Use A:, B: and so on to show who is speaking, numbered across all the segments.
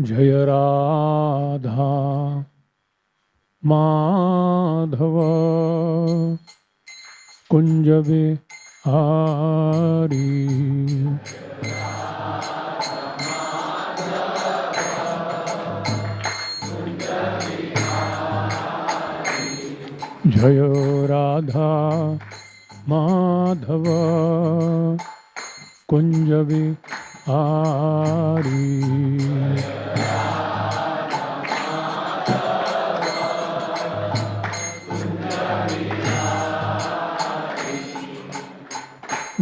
A: जय राधा माधव कुंज बिहारी जय राधा माधव कुंज बिहारी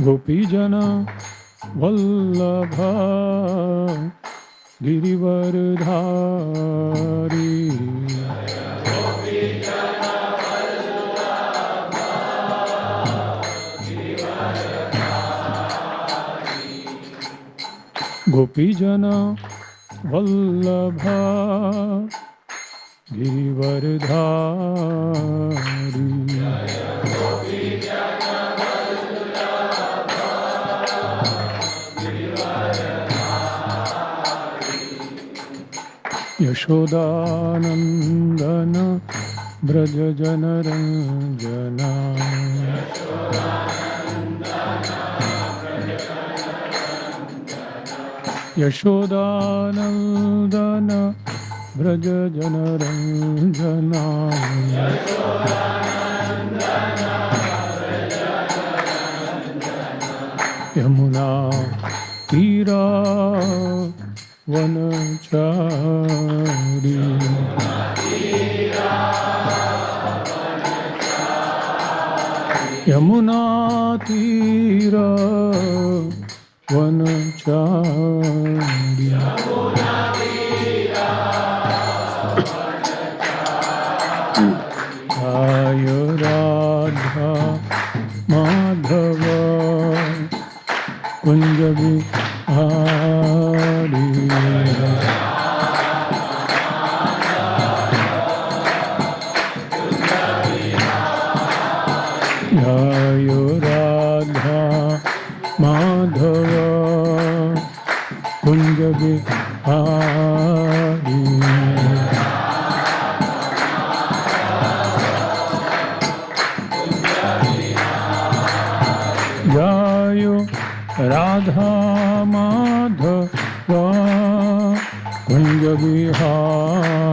A: गोपीजन वल्लभ गिरिवरधारी गोपीजन वल्लभ गिरिवरधारी यशोदानंदन ब्रज जनरंजना यशोदानंदन ब्रज जनरंजना यमुना तीरा वनचारी यमुना तीरा वनचारी आय राधा माधव कुंज बिहारी जय राधा माधव कुंज बिहारी जय राधा माधव कुंज बिहारी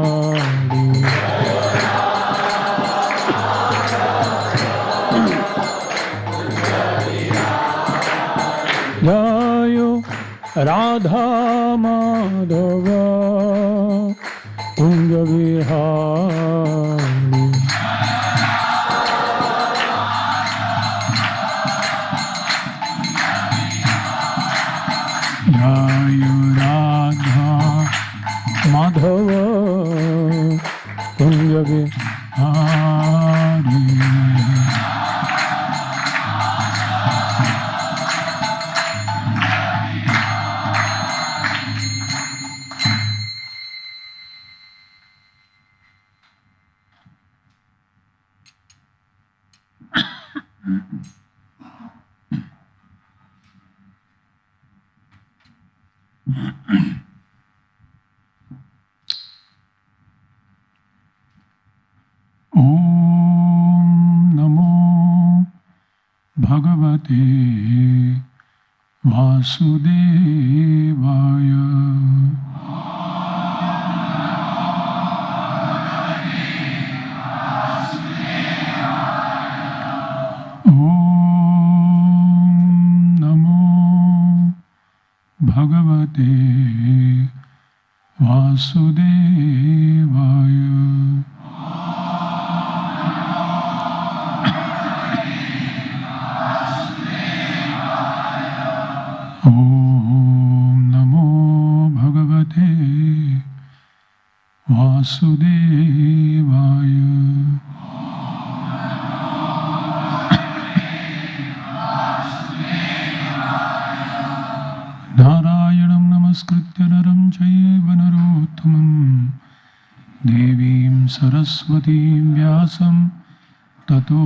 A: जय राधा माधव कुंज बिहारी जय राधा माधव कुंज बिहारी ओम नमो भगवते वासुदेवाय ओम नमो भगवते वासुदेवाय ओम नमो भगवते वासुदेवाय नारायणं नमस्कृत्य नरं चैव नरोत्तमं देवीं सरस्वतीं व्यासं ततो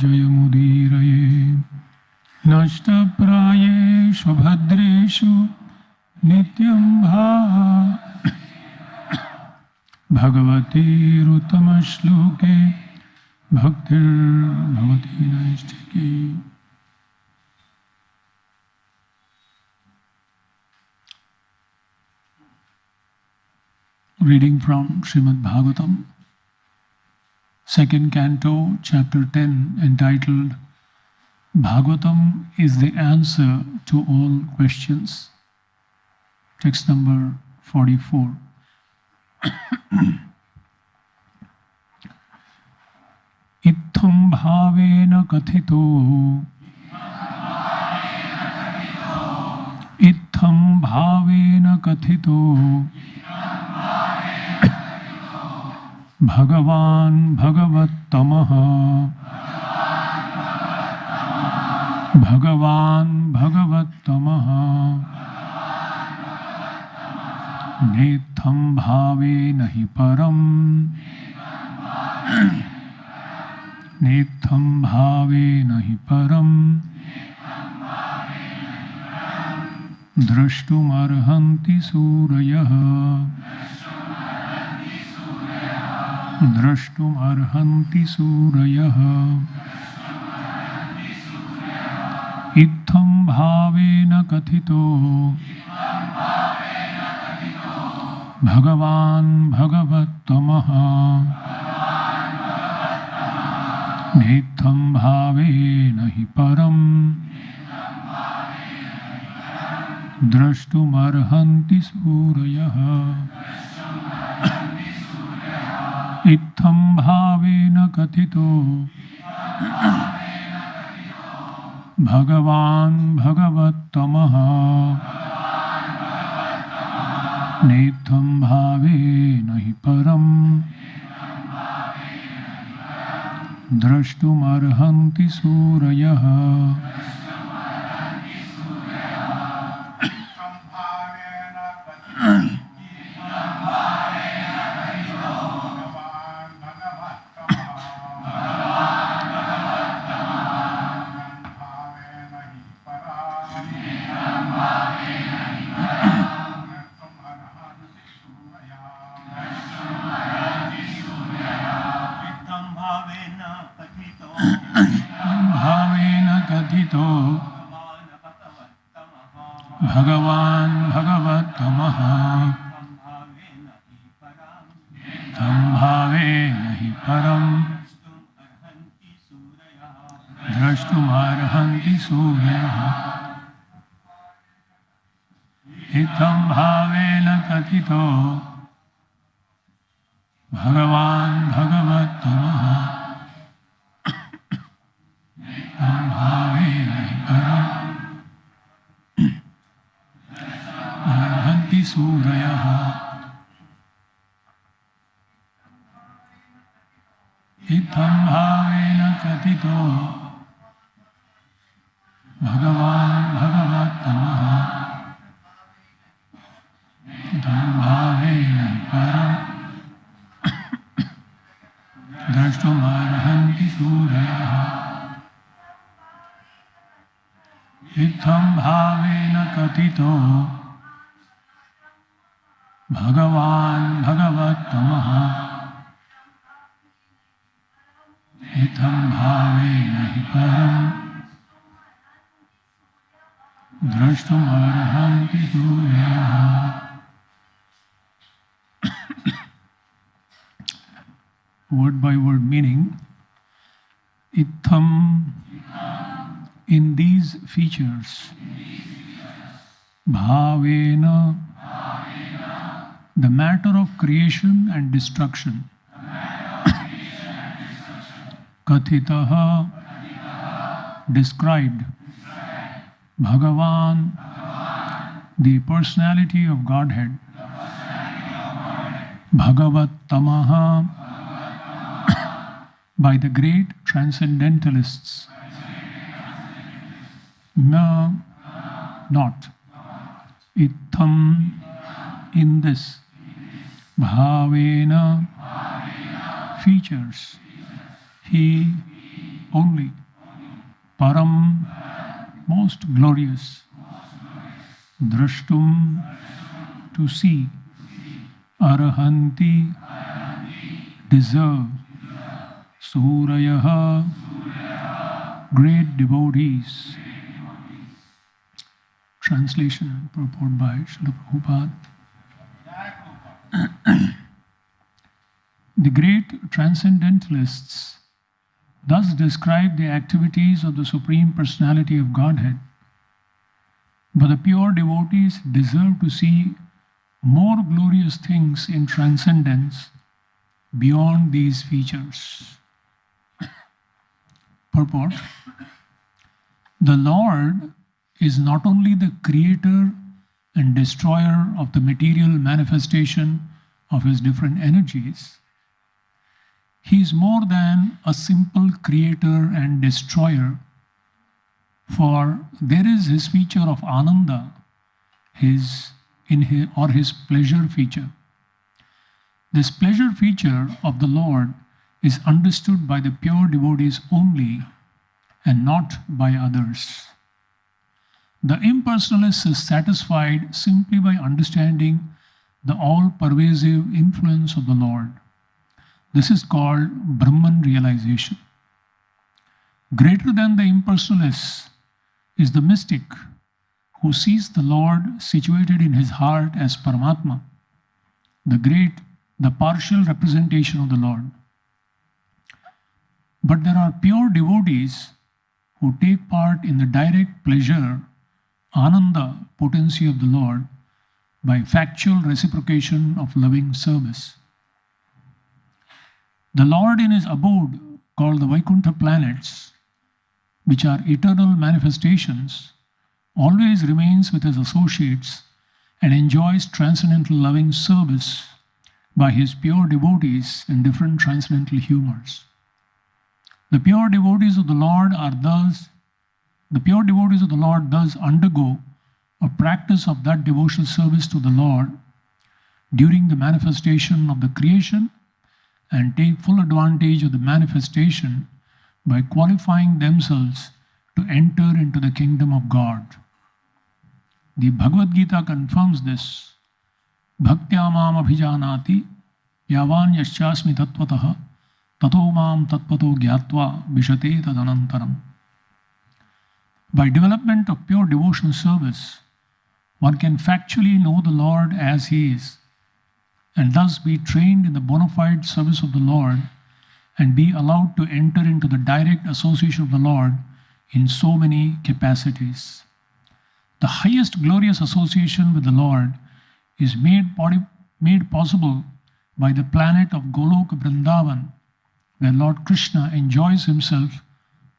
A: जयमुदीरये नष्टप्रायेषु भद्रेषु नित्यं Bhagavatirutamashloke Bhaktir Bhavati Naistiki. Reading from Srimad Bhagavatam, second canto, chapter 10, entitled Bhagavatam is the answer to all questions. Text number 44. Itham bhavena kathito Itham bhavena kathito Bhagavan Bhagavattamah Bhagavan Bhagavattamah Netham bhave nahi param Netham bhave nahi param Drashtum arhanti surayah Drashtum arhanti surayah Itham bhavena kathito Bhagavan Bhagavattamah Netham bhavena hi param Drashtum arhanti surayah Itham bhavena kathito Bhagavan Bhagavattamah Netham bhavena hi param Drashtum arhanti surayah Bhagavan Bhagavattamah Tam bhavena hi param Drashtum arhanti surayah Itham bhavena kathito Bhagavan Bhagavattamah Tam bhavena hi param Surayah Itham bhavena kathito Bhagavan Bhagavattamah Itham bhavena param Drashtum arhanti surayah Itham bhavena kathito Bhagavan Bhagavattamah Itham bhavena hi param Drashtum arhanti surayah. Word by word meaning. Itham, in these features. Bhavena, the matter of creation and destruction. Kathitaha, described. Bhagavan, the personality of Godhead. Bhagavatamaha, by the great transcendentalists. Na, not. Itham, in this. Bhavena, features. He, only. Param, most glorious. Drashtum, to see. arhanti, deserve, Surayaha, great devotees. Translation and purport by Srila Prabhupada. The great transcendentalists thus describe the activities of the Supreme Personality of Godhead, but the pure devotees deserve to see more glorious things in transcendence beyond these features. Purport: the Lord is not only the creator and destroyer of the material manifestation of his different energies, he is more than a simple creator and destroyer, for there is his feature of Ananda, his pleasure feature. This pleasure feature of the Lord is understood by the pure devotees only and not by others. The impersonalist is satisfied simply by understanding the all-pervasive influence of the Lord. This is called Brahman realization. Greater than the impersonalist is the mystic who sees the Lord situated in his heart as Paramatma, the partial representation of the Lord. But there are pure devotees who take part in the direct pleasure, Ananda potency of the Lord by factual reciprocation of loving service. The Lord in his abode, called the Vaikuntha planets, which are eternal manifestations, always remains with his associates and enjoys transcendental loving service by his pure devotees in different transcendental humors. The pure devotees of the Lord thus undergo a practice of that devotional service to the Lord during the manifestation of the creation and take full advantage of the manifestation by qualifying themselves to enter into the kingdom of God. The Bhagavad Gita confirms this. Bhaktya mam abhijanati yavan yaschasmi tattvataha tato mam tattvato gyatva vishate tadanantaram. By development of pure devotional service, one can factually know the Lord as he is, and thus be trained in the bona fide service of the Lord and be allowed to enter into the direct association of the Lord in so many capacities. The highest glorious association with the Lord is made possible by the planet of Golok Vrindavan, where Lord Krishna enjoys himself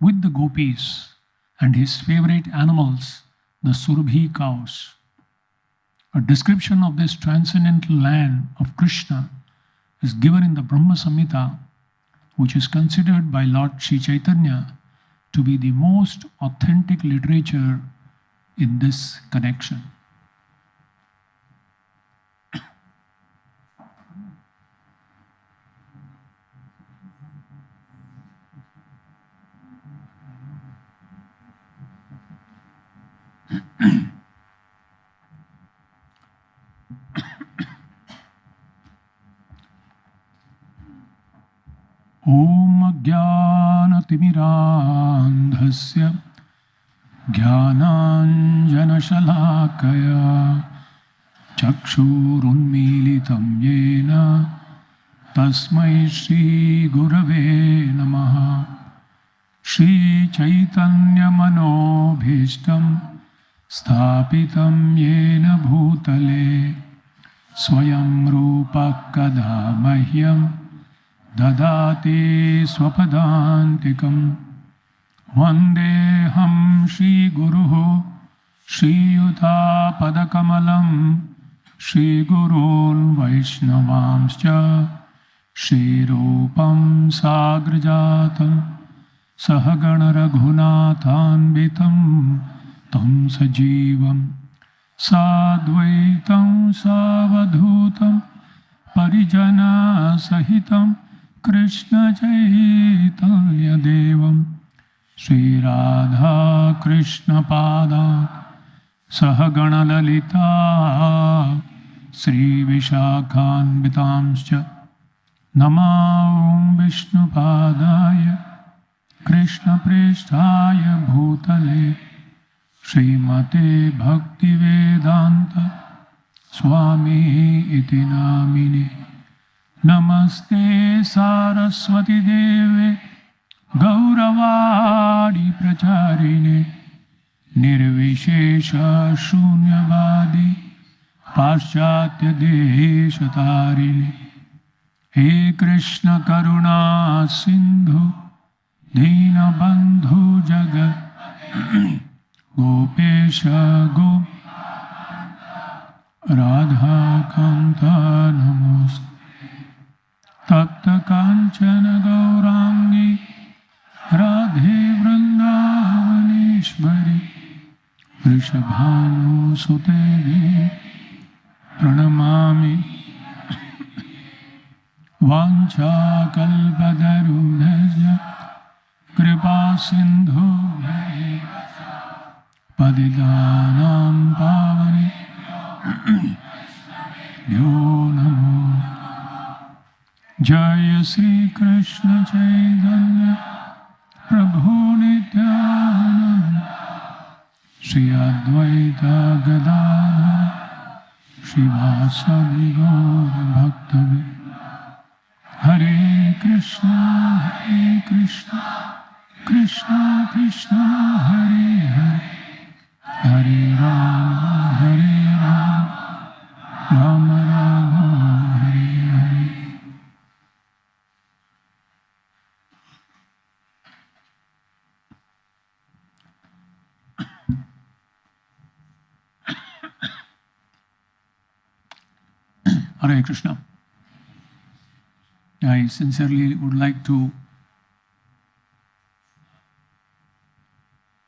A: with the gopis and his favorite animals, the Surabhi cows. A description of this transcendental land of Krishna is given in the Brahma Samhita, which is considered by Lord Sri Chaitanya to be the most authentic literature in this connection. Om Ajnanatimirandhasya Jnananjanashalakaya Chakshurunmilitam Yena Tasmai Shri Gurave Namaha. Shri Chaitanya Manobhishtam Sthapitam Yena Bhutale Swayam Rupa Kada Mahyam Dadati Swapadantikam. Vandeham Shri Guruhu Shri Yuta Padakamalam Shri Gurun Vaishnavamscha Shri Rupam Sagrajatam Sahagana Raghunathanvitam Tam Sajivam Sadvaitam Savadhutam Parijana Sahitam Krishna Chaitanya Devam Shri Radha Krishna Pada Sahagana Lalita Sri Vishakhanvitamscha Namah Vishnupadaya Krishna Presthaya Bhutale Srimate Bhakti Vedanta Swami iti namine Namaste Saraswati Deve Gauravadi Pracharine Nirvishesha Shunyavadi Paschatya Deshatarine He Krishna Karuna Sindhu Dina Bandhu Jagat Gopesha Gop Radha Kanta Namaste Tatta Kanchana Gaurangi Radhe Vrindavaneshwari Vrishabhanu Sutevi Pranamami Vancha Kalpadarudhasya Kripa Sindhu Padidanam Pavani Yo Namo Jaya Sri Krishna Chaitanya Prabhu Nityananda Shri Advaita Gadadhara Shivasadi Gaura Bhaktavi Hare Krishna Krishna Krishna Hare Hare Hare Rama Rama Rama Hare Hare. Hare Krishna. I sincerely would like to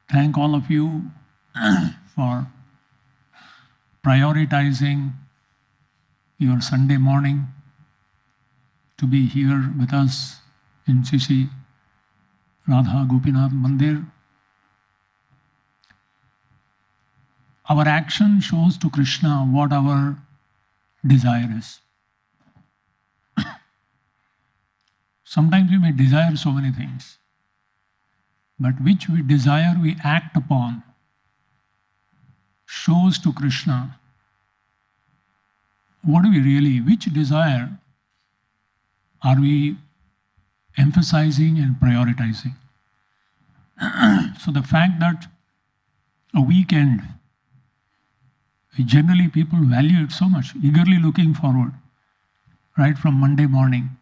A: thank all of you for prioritizing your Sunday morning to be here with us in Sri Radha Gopinath Mandir. Our action shows to Krishna what our desire is. Sometimes we may desire so many things, but which we desire we act upon shows to Krishna what do we really, which desire are we emphasizing and prioritizing. So the fact that a weekend, generally people value it so much, eagerly looking forward, right from Monday morning,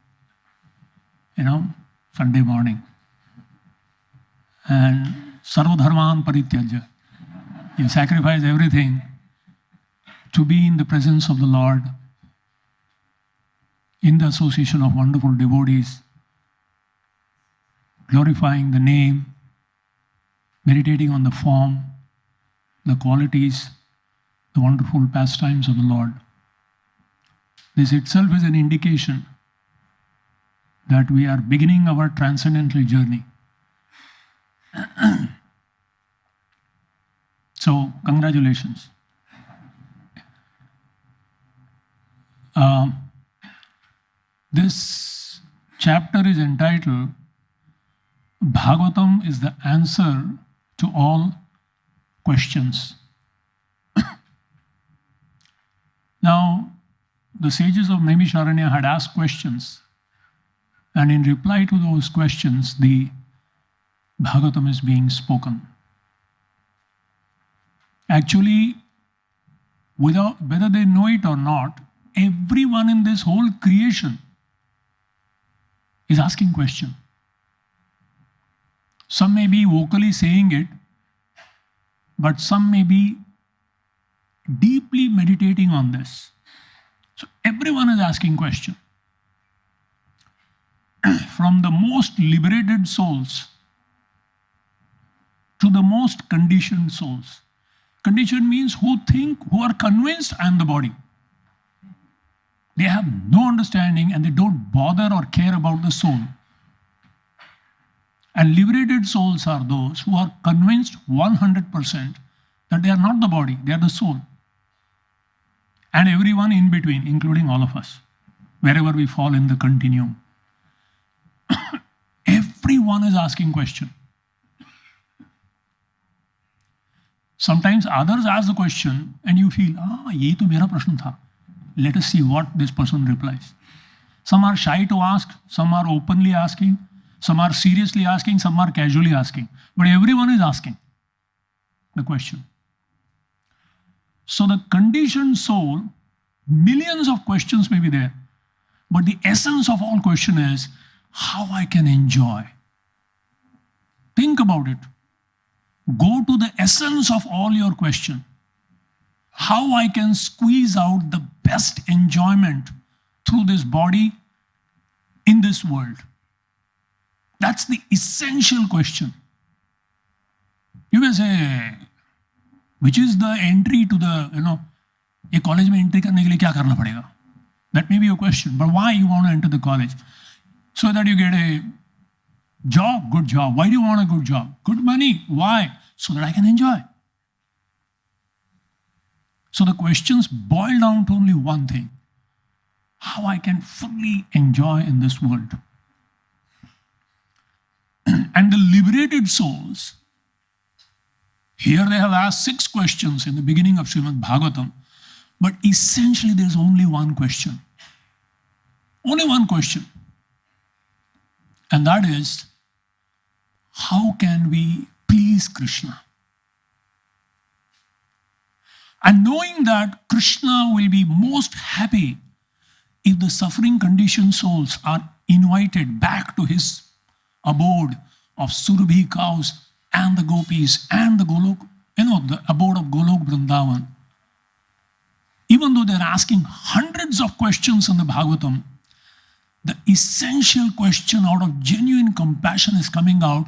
A: Sunday morning. And sarvadharman parityajya. You sacrifice everything to be in the presence of the Lord, in the association of wonderful devotees, glorifying the name, meditating on the form, the qualities, the wonderful pastimes of the Lord. This itself is an indication that we are beginning our transcendental journey. So, congratulations. This chapter is entitled Bhagavatam is the answer to all questions. Now, the sages of Naimisharanya had asked questions, and in reply to those questions, the Bhagavatam is being spoken. Actually, whether they know it or not, everyone in this whole creation is asking question. Some may be vocally saying it, but some may be deeply meditating on this. So everyone is asking question. From the most liberated souls to the most conditioned souls. Conditioned means who are convinced I am the body. They have no understanding and they don't bother or care about the soul. And liberated souls are those who are convinced 100% that they are not the body, they are the soul. and everyone in between, including all of us, wherever we fall in the continuum. Everyone is asking question. Sometimes others ask the question and you feel, ye to mera prashna tha. Let us see what this person replies. Some are shy to ask, some are openly asking, some are seriously asking, some are casually asking. But everyone is asking the question. So the conditioned soul, millions of questions may be there, but the essence of all question is how I can enjoy. Think about it. Go to the essence of all your question. How I can squeeze out the best enjoyment through this body in this world. That's the essential question. You may say, which is the entry to the, a college mein entry karne ke liye kya karna padega? That may be your question, but why you want to enter the college? So that you get a job, good job. Why do you want a good job? Good money. Why? So that I can enjoy. So the questions boil down to only one thing. How I can fully enjoy in this world. And the liberated souls, here they have asked 6 questions in the beginning of Srimad Bhagavatam, but essentially there's only one question. Only one question. And that is, how can we please Krishna? And knowing that Krishna will be most happy if the suffering conditioned souls are invited back to his abode of Surabhi cows and the gopis and the Golok, the abode of Golok Vrindavan. Even though they're asking hundreds of questions in the Bhagavatam, the essential question out of genuine compassion is coming out,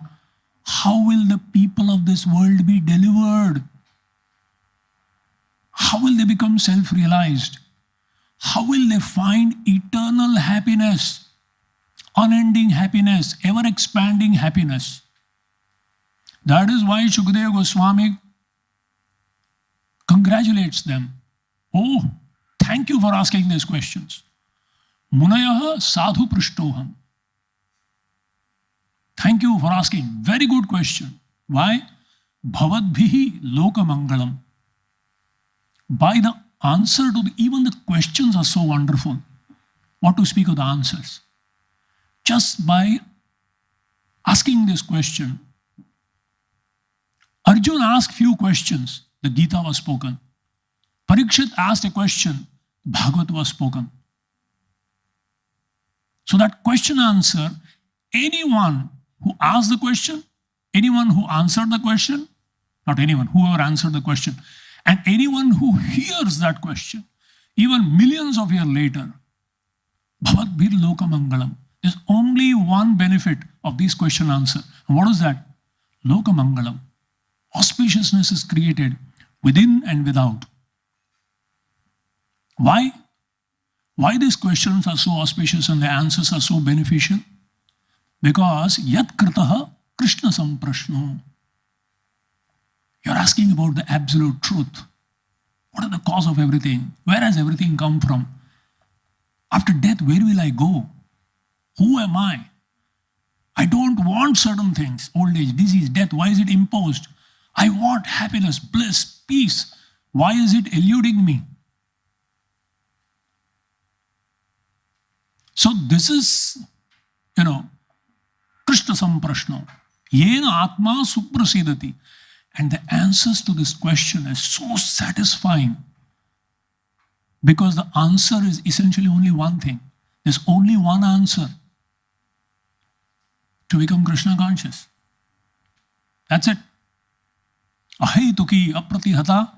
A: how will the people of this world be delivered? How will they become self-realized? How will they find eternal happiness, unending happiness, ever-expanding happiness? That is why Shukadeva Goswami congratulates them. Oh, thank you for asking these questions. Munayaha sadhu prishtoham. Thank you for asking. Very good question. Why? Bhavadbhihi lokamangalam. By the answer to even the questions are so wonderful. What to speak of the answers? Just by asking this question, Arjuna asked few questions. The Gita was spoken. Parikshit asked a question. Bhagavad was spoken. So that question answer, anyone who asked the question, anyone who answered the question, not anyone, whoever answered the question, and anyone who hears that question, even millions of years later, Bhavat Bir Loka Mangalam. There's only one benefit of this question answer. And what is that? Loka Mangalam. Auspiciousness is created within and without. Why? Why these questions are so auspicious and the answers are so beneficial? Because Yat Kritaha Krishna Samprashno. You're asking about the absolute truth. What is the cause of everything? Where has everything come from? After death, where will I go? Who am I? I don't want certain things. Old age, disease, death. Why is it imposed? I want happiness, bliss, peace. Why is it eluding me? So this is, Krishna Samprashno. Yena Atma Suprasidati. And the answers to this question is so satisfying because the answer is essentially only one thing. There's only one answer to become Krishna conscious. That's it. Ahaituki apratihata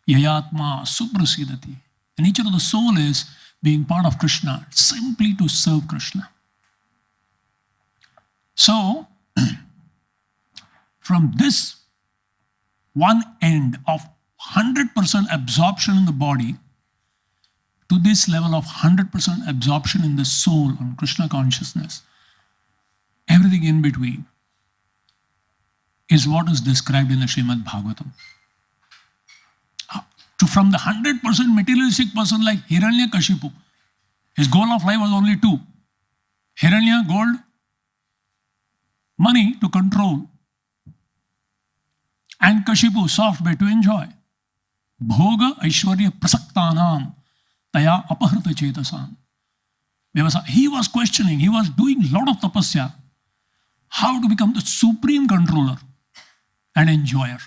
A: yayatma suprasidati. The nature of the soul is being part of Krishna, simply to serve Krishna. So, from this one end of 100% absorption in the body to this level of 100% absorption in the soul on Krishna consciousness, everything in between is what is described in the Srimad Bhagavatam. from the 100% materialistic person like Hiranyakashipu. His goal of life was only two. Hiranya, gold, money to control. And Kashipu, soft bed to enjoy. Bhoga Aishwarya Prasaktanam Taya Apahrita Chetasam. He was questioning, he was doing a lot of tapasya. How to become the supreme controller and enjoyer.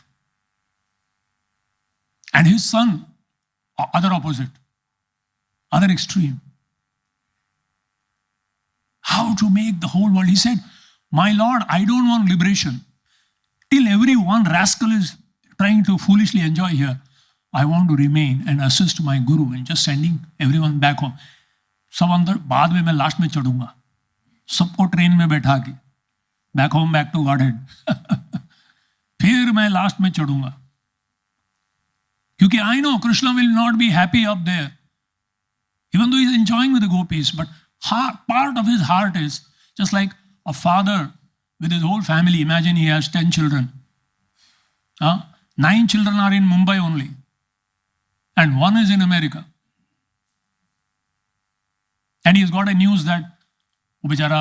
A: And his son, other opposite, other extreme. How to make the whole world. He said, my Lord, I don't want liberation. Till every one rascal is trying to foolishly enjoy here, I want to remain and assist my Guru in just sending everyone back home. सब अंदर बाद में मैं last में चढ़ूंगा सबको train में बैठा के back home back to godhead फिर मैं लास्ट में चढ़ूंगा क्योंकि I know Krishna will not be happy up there even though he is enjoying with the gopis but part of his heart is just like a father with his whole family. Imagine he has 10 children. 9 children are in Mumbai only and 1 is in America. And he's got a news that bichara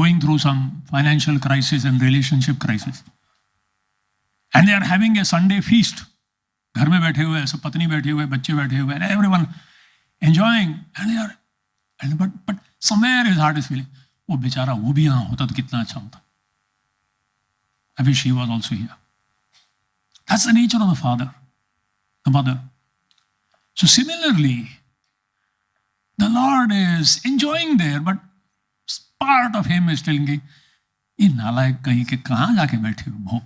A: going through some financial crisis and relationship crisis. And they are having a Sunday feast. घर में बैठे हुए, सब पत्नी बैठे हुए, बच्चे बैठे हुए, and everyone enjoying. And they are, but somewhere his heart is feeling, वो बेचारा वो भी यहाँ होता तो कितना अच्छा होता. I wish he was also here. That's the nature of the father, the mother. So similarly, the Lord is enjoying there, but part of him is thinking, ये नालायक कहीं के कहाँ जाके बैठे हो भो,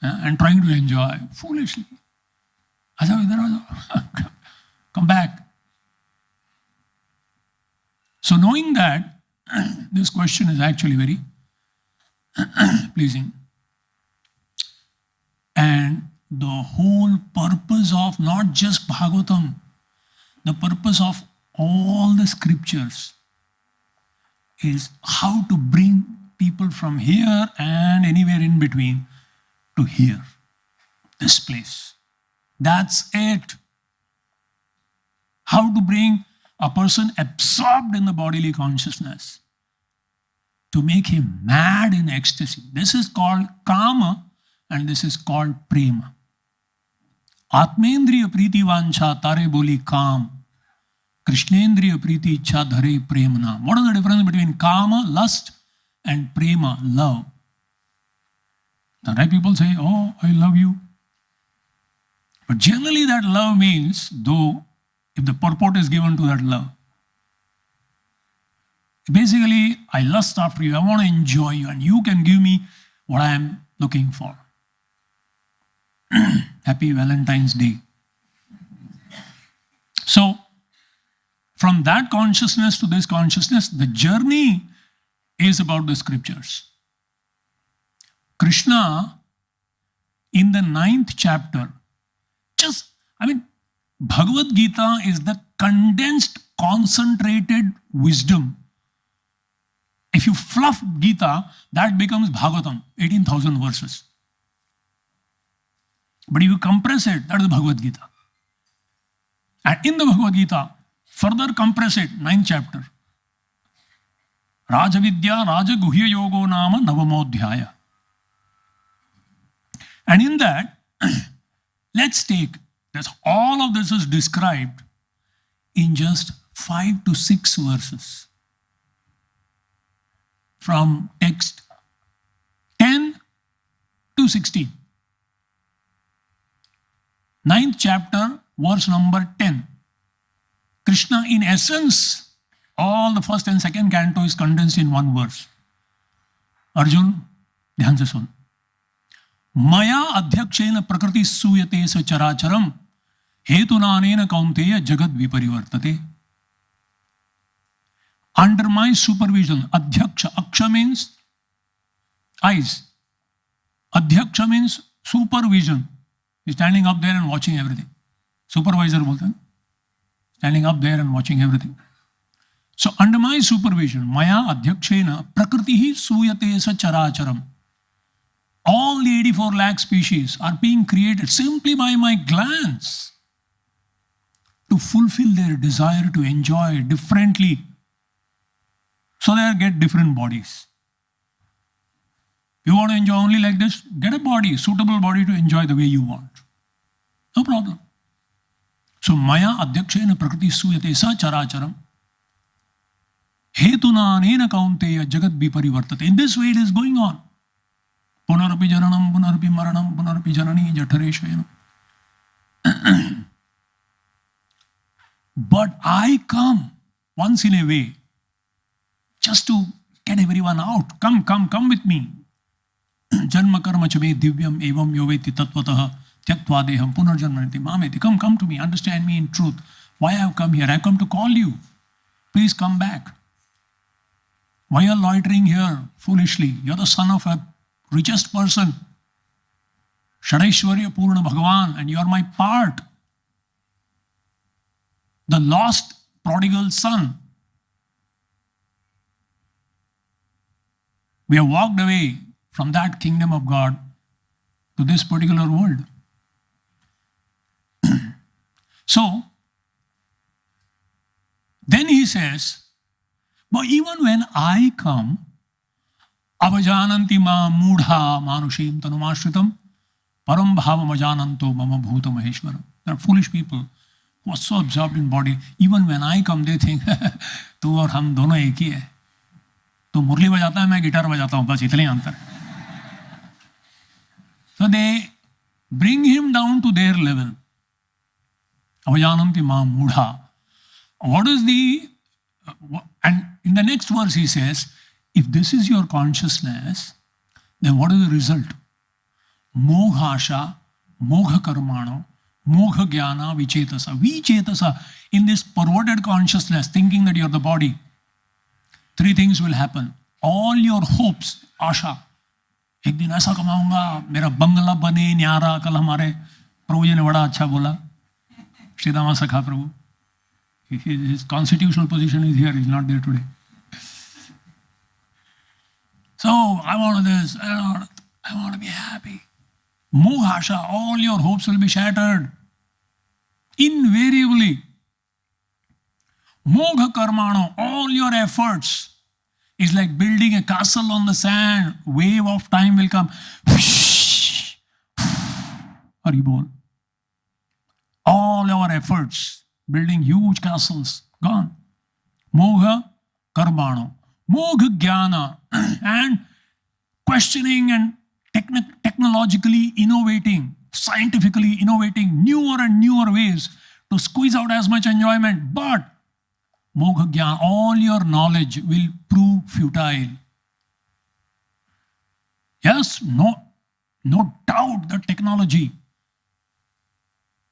A: and trying to enjoy foolishly. आजा इधर आजा, come back. So knowing that, this question is actually very pleasing. And the whole purpose of not just Bhagavatam, the purpose of all the scriptures is how to bring people from here and anywhere in between to here, this place. That's it. How to bring a person absorbed in the bodily consciousness to make him mad in ecstasy. This is called kama and this is called prema. Atmendriya priti vancha tare boli kam. Krishnendriya priti ichha dhare prema naam. What is the difference between kama, lust, and prema, love? Now, right, people say, oh, I love you. But generally that love means, though, if the purport is given to that love, basically, I lust after you, I want to enjoy you, and you can give me what I am looking for. Happy Valentine's Day. So, from that consciousness to this consciousness, the journey is about the scriptures. Krishna, in the 9th chapter, Bhagavad Gita is the condensed, concentrated wisdom. If you fluff Gita, that becomes Bhagavatam, 18,000 verses. But if you compress it, that is Bhagavad Gita. And in the Bhagavad Gita, further compress it, 9th chapter. Rajavidya Rajaguhya Yogo Nama Navamodhyaya. And in that, let's take this, all of this is described in just 5 to 6 verses. From text 10 to 16. 9th chapter, verse number 10. Krishna, in essence, all the first and second canto is condensed in one verse. Arjun, dhyan se sun. Maya adhyakshena prakriti suyate sa characharam hetunanena kaunteya jagat viparivartate. Under my supervision, adhyaksha, aksha means eyes. Adhyaksha means supervision. He's standing up there and watching everything. Supervisor bolte hain. Standing up there and watching everything. So under my supervision, maya adhyakshena prakritihi suyate sa characharam. All the 84 lakh species are being created simply by my glance to fulfill their desire to enjoy differently. So they get different bodies. You want to enjoy only like this? Get a body, suitable body to enjoy the way you want. No problem. So Maya Adhyakshena Prakriti Suyate Sa Characharam Hetuna Anena Kaunteya Jagat Biparivartate. In this way it is going on. Punarapi Jananam, Punarapi Maranam, Punarapi Janani Jataresha. But I come once in a way just to get everyone out. Come with me. Janma karma chame divyam evam yoveti tatvatah tyaktva deham punarjanmanati mameti. Come to me, understand me in truth. Why I have come here? I have come to call you. Please come back. Why are you loitering here foolishly? You're the son of a richest person, Shadaishwarya Purna Bhagavan, and you are my part. The lost prodigal son. We have walked away from that kingdom of God to this particular world. So, then he says, but even when I come, avajananti ma mudha manushim tanumashritam param bhavam ajananto mama bhuta maheshwaram. There are foolish people who are so absorbed in body. Even when I come, they think, tu aur hum dono ek hi hai. Tu murli bajata hai, main guitar bajata hu, bas itne antar. So they bring him down to their level. Avajananti ma mudha. What is the... And in the next verse he says, if this is your consciousness, then what is the result? Moghasha, mogha karmano, mogha jnana, vichetasa. Vichetasa, in this perverted consciousness, thinking that you are the body, three things will happen. All your hopes, asha, एक दिन ऐसा कमाऊंगा, मेरा बंगला बने न्यारा. कल हमारे प्रभु जी ने बड़ा अच्छा बोला, श्रीदामा सखा प्रभु. His constitutional position is here, he's not there today. So, I want this, I want to be happy. Moghasha, all your hopes will be shattered. Invariably. Mogha karmano, all your efforts is like building a castle on the sand. Wave of time will come. Haribol. All our efforts, building huge castles, gone. Mogha karmano. Mogha jnana, and questioning and technologically innovating, scientifically innovating newer and newer ways to squeeze out as much enjoyment. But mogha jnana, all your knowledge will prove futile. Yes, no doubt that technology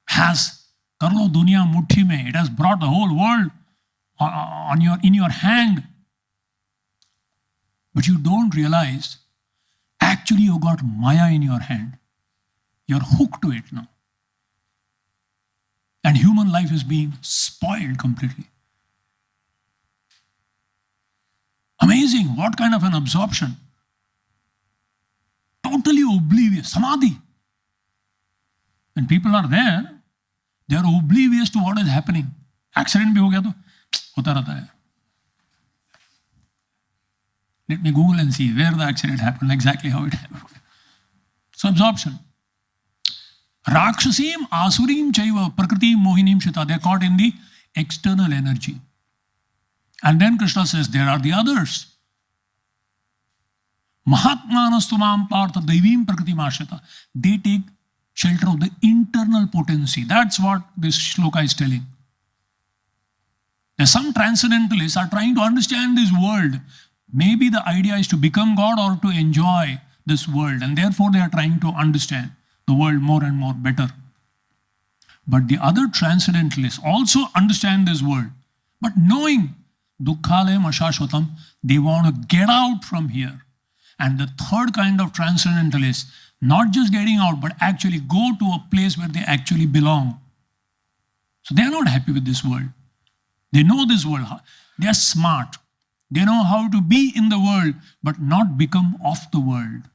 A: has karlo duniya muthi mein. It has brought the whole world in your hand. But you don't realize, actually you got Maya in your hand. You're hooked to it now. And human life is being spoiled completely. Amazing, what kind of an absorption. Totally oblivious, samadhi. When people are there, they are oblivious to what is happening. Accident bhi ho gaya to hota rehta hai. Let me Google and see where the accident happened, exactly how it happened. So absorption. Rakshasim, Asurim, Chaiva, Prakriti, Mohinim, Shita. They are caught in the external energy. And then Krishna says, there are the others. Mahatmanastumam Partha Devim Prakriti Mashita. They take shelter of the internal potency. That's what this shloka is telling. There's some transcendentalists are trying to understand this world. Maybe the idea is to become God or to enjoy this world, and therefore they are trying to understand the world more and more better. But the other transcendentalists also understand this world, but knowing dukkhalayam ashashvatam, they want to get out from here. And the third kind of transcendentalists, not just getting out, but actually go to a place where they actually belong. So they are not happy with this world. They know this world. They are smart. They know how to be in the world, but not become of the world.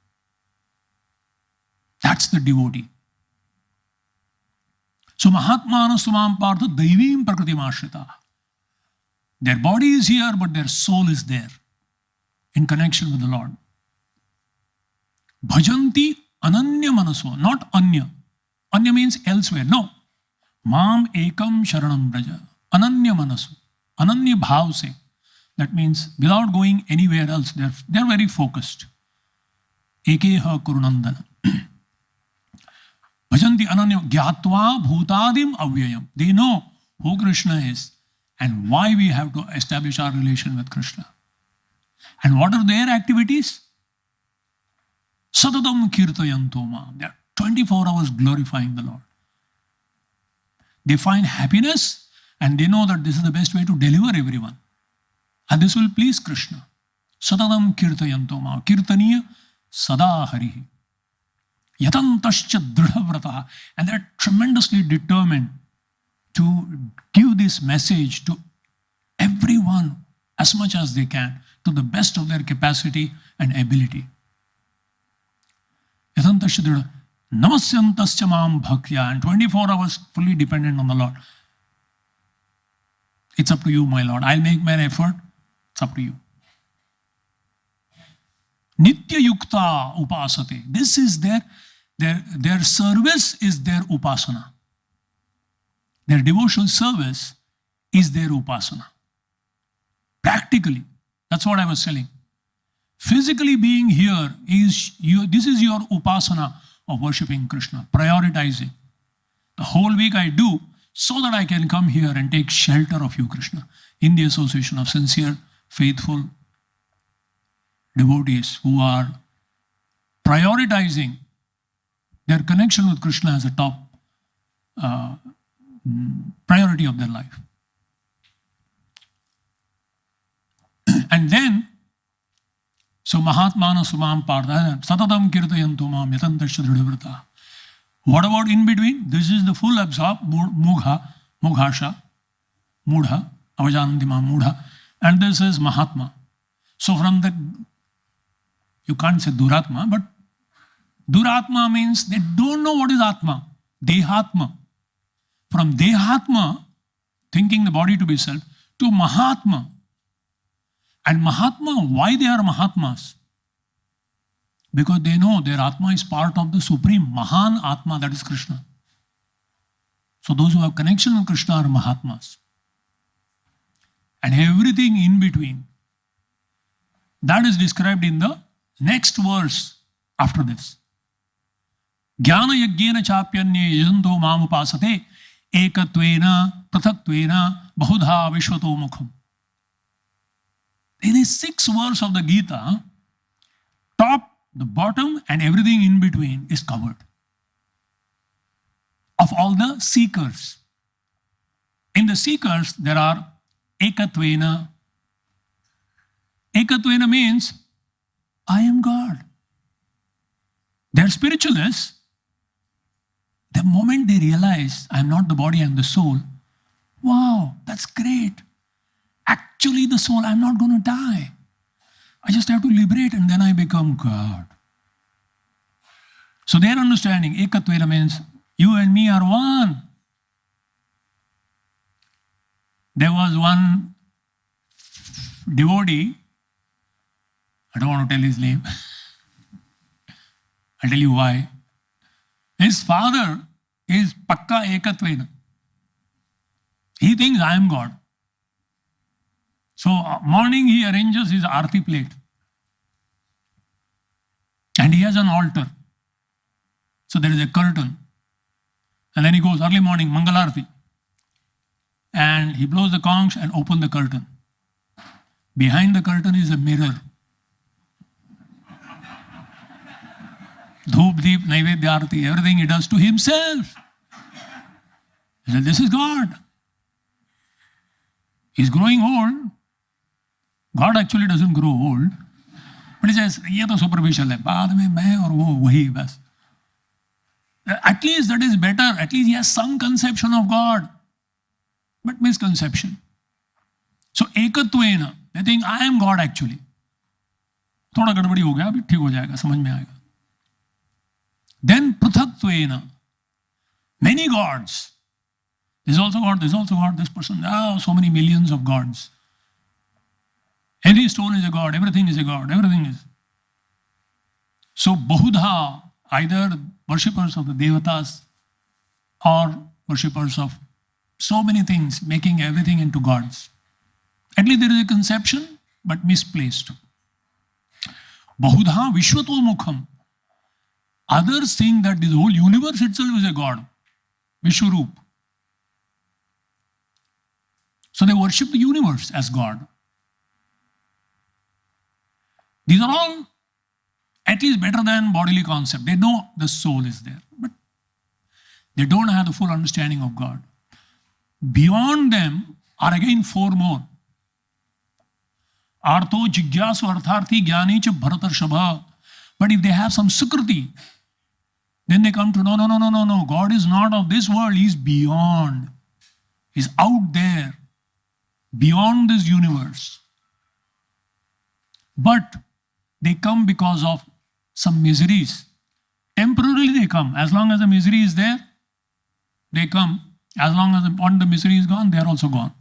A: That's the devotee. So Mahatmana Sumam Partha Daivim Prakritim Ashrita. Their body is here, but their soul is there in connection with the Lord. Bhajanti Ananya Manaso, not Anya. Anya means elsewhere. No. Mam Ekam Sharanam Braja. Ananya Manaso. Ananya Bhav se. That means without going anywhere else, they're very focused. Ekeha Kurunandana. Bhajanti Ananya Gyatva Bhutadim Avyayam. They know who Krishna is and why we have to establish our relation with Krishna. And what are their activities? Sadadam Kirtayantoma. They are 24 hours glorifying the Lord. They find happiness and they know that this is the best way to deliver everyone. And this will please Krishna. Sadadam Kirtayantoma. Kirtaniya Sada Harihi. Yatantascha Dridhavrata. And they are tremendously determined to give this message to everyone as much as they can, to the best of their capacity and ability. Yatantascha Dridha. Namasyantascha Mam Bhaktya. And 24 hours fully dependent on the Lord. It's up to you, my Lord. I'll make my effort. It's up to you. Nitya Yukta Upasate. This is their service is their upasana. Their devotional service is their upasana. Practically. That's what I was telling. Physically being here this is your upasana of worshipping Krishna, prioritizing. The whole week I do so that I can come here and take shelter of you, Krishna, in the association of sincere, faithful devotees who are prioritizing their connection with Krishna as a top priority of their life. And then, so Mahatmana Sumam Partha, Satadam Kirtayantu Mam Yatantascha Dridhavrata. What about in between? This is the full absorb, Mughasha, Mudha, Avajanantima Mudha, and this is Mahatma. So from the, you can't say Duratma, but Duratma means they don't know what is Atma, Dehatma. From Dehatma, thinking the body to be self, to Mahatma. And Mahatma, why they are Mahatmas? Because they know their Atma is part of the Supreme Mahan Atma, that is Krishna. So those who have connection with Krishna are Mahatmas. And everything in between, that is described in the next verse after this. Jnana yagyena chapyanye yajanto mamupasate ekatvena prathatvena bahudha vishvato mukham. In the 6th verse of the Gita, top, the bottom and everything in between is covered. Of all the seekers. In the seekers, there are ekatvena. Ekatvena means, I am God. They're spiritualists. The moment they realize, I am not the body, I am the soul. Wow, that's great. Actually, the soul, I'm not going to die. I just have to liberate and then I become God. So their understanding, Ekatvena means, you and me are one. There was one devotee, I don't want to tell his name. I'll tell you why. His father is Pakka Ekatvena. He thinks I am God. So morning he arranges his arti plate. And he has an altar. So there is a curtain. And then he goes early morning, Mangalarti. And he blows the conch and opens the curtain. Behind the curtain is a mirror. Dhoop, Deep, Naivedya, Arati, everything he does to himself. He said, this is God. He's growing old. God actually doesn't grow old. But he says, ये तो superficial है. बाद में मैं और वो वही बस. At least that is better. At least he has some conception of God. But misconception. So ekatvena. They think I am God actually. थोड़ा गड़बड़ी हो गया, अभी ठीक हो जाएगा, समझ में आएगा. Then pruthatvena, many gods. This is also God, this is also God, this person. So many millions of gods. Every stone is a god, everything is a god, everything is. So Bahudha, either worshippers of the Devatas or worshippers of so many things, making everything into gods. At least there is a conception, but misplaced. Bahudha Vishwato Mukham. Others think that this whole universe itself is a god. Vishwarup. So they worship the universe as God. These are all at least better than bodily concept. They know the soul is there, but they don't have the full understanding of God. Beyond them are again four more. Artho, Jigyasu, Artharthi, Jnani, Bharatarshava. But if they have some sukriti, then they come to no. God is not of this world. He's beyond. He's out there, beyond this universe. But they come because of some miseries. Temporarily they come. As long as the misery is there, they come. As long as the misery is gone, they are also gone.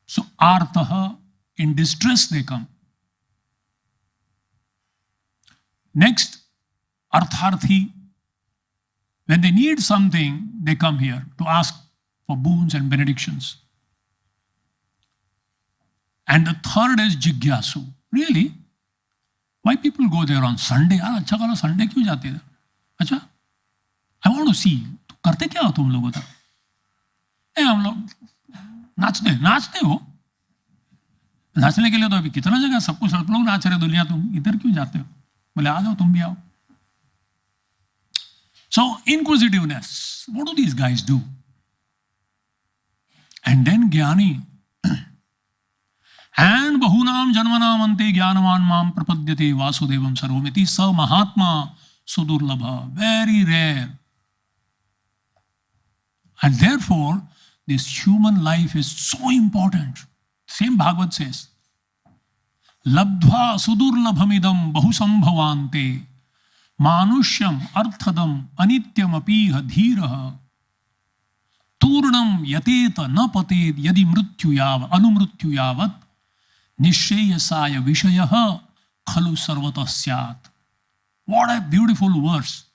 A: So artaha, in distress they come. Next, artharthi. When they need something, they come here to ask for boons and benedictions. And the third is jigyasu. Really? Why people go there on Sunday? अच्छा करो Sunday क्यों जाते हैं? अच्छा, I want to see. तो करते क्या हो तुम लोग उधर? हम लोग नाचते हो? नाचने के लिए तो अभी कितना जगह सब कुछ सब लोग नाच रहे दुनिया, तुम इधर क्यों जाते हो? बोले आ जाओ तुम भी आओ. So inquisitiveness. What do these guys do? And then Jnani. And bahunam janmanam ante jnanavan mam prapadyate vasudevam sarvamiti sa mahatma sudurlabha. Very rare. And therefore, this human life is so important. Same Bhagavad says, labdhva sudurlabhamidam bahusambhavante manushyam arthadam anityam apiha dhiraha turnam yateta na pated yadi mrityu anumrityu yavat nishayasaya vishayaha khalu sarvatah syat. What a beautiful verse.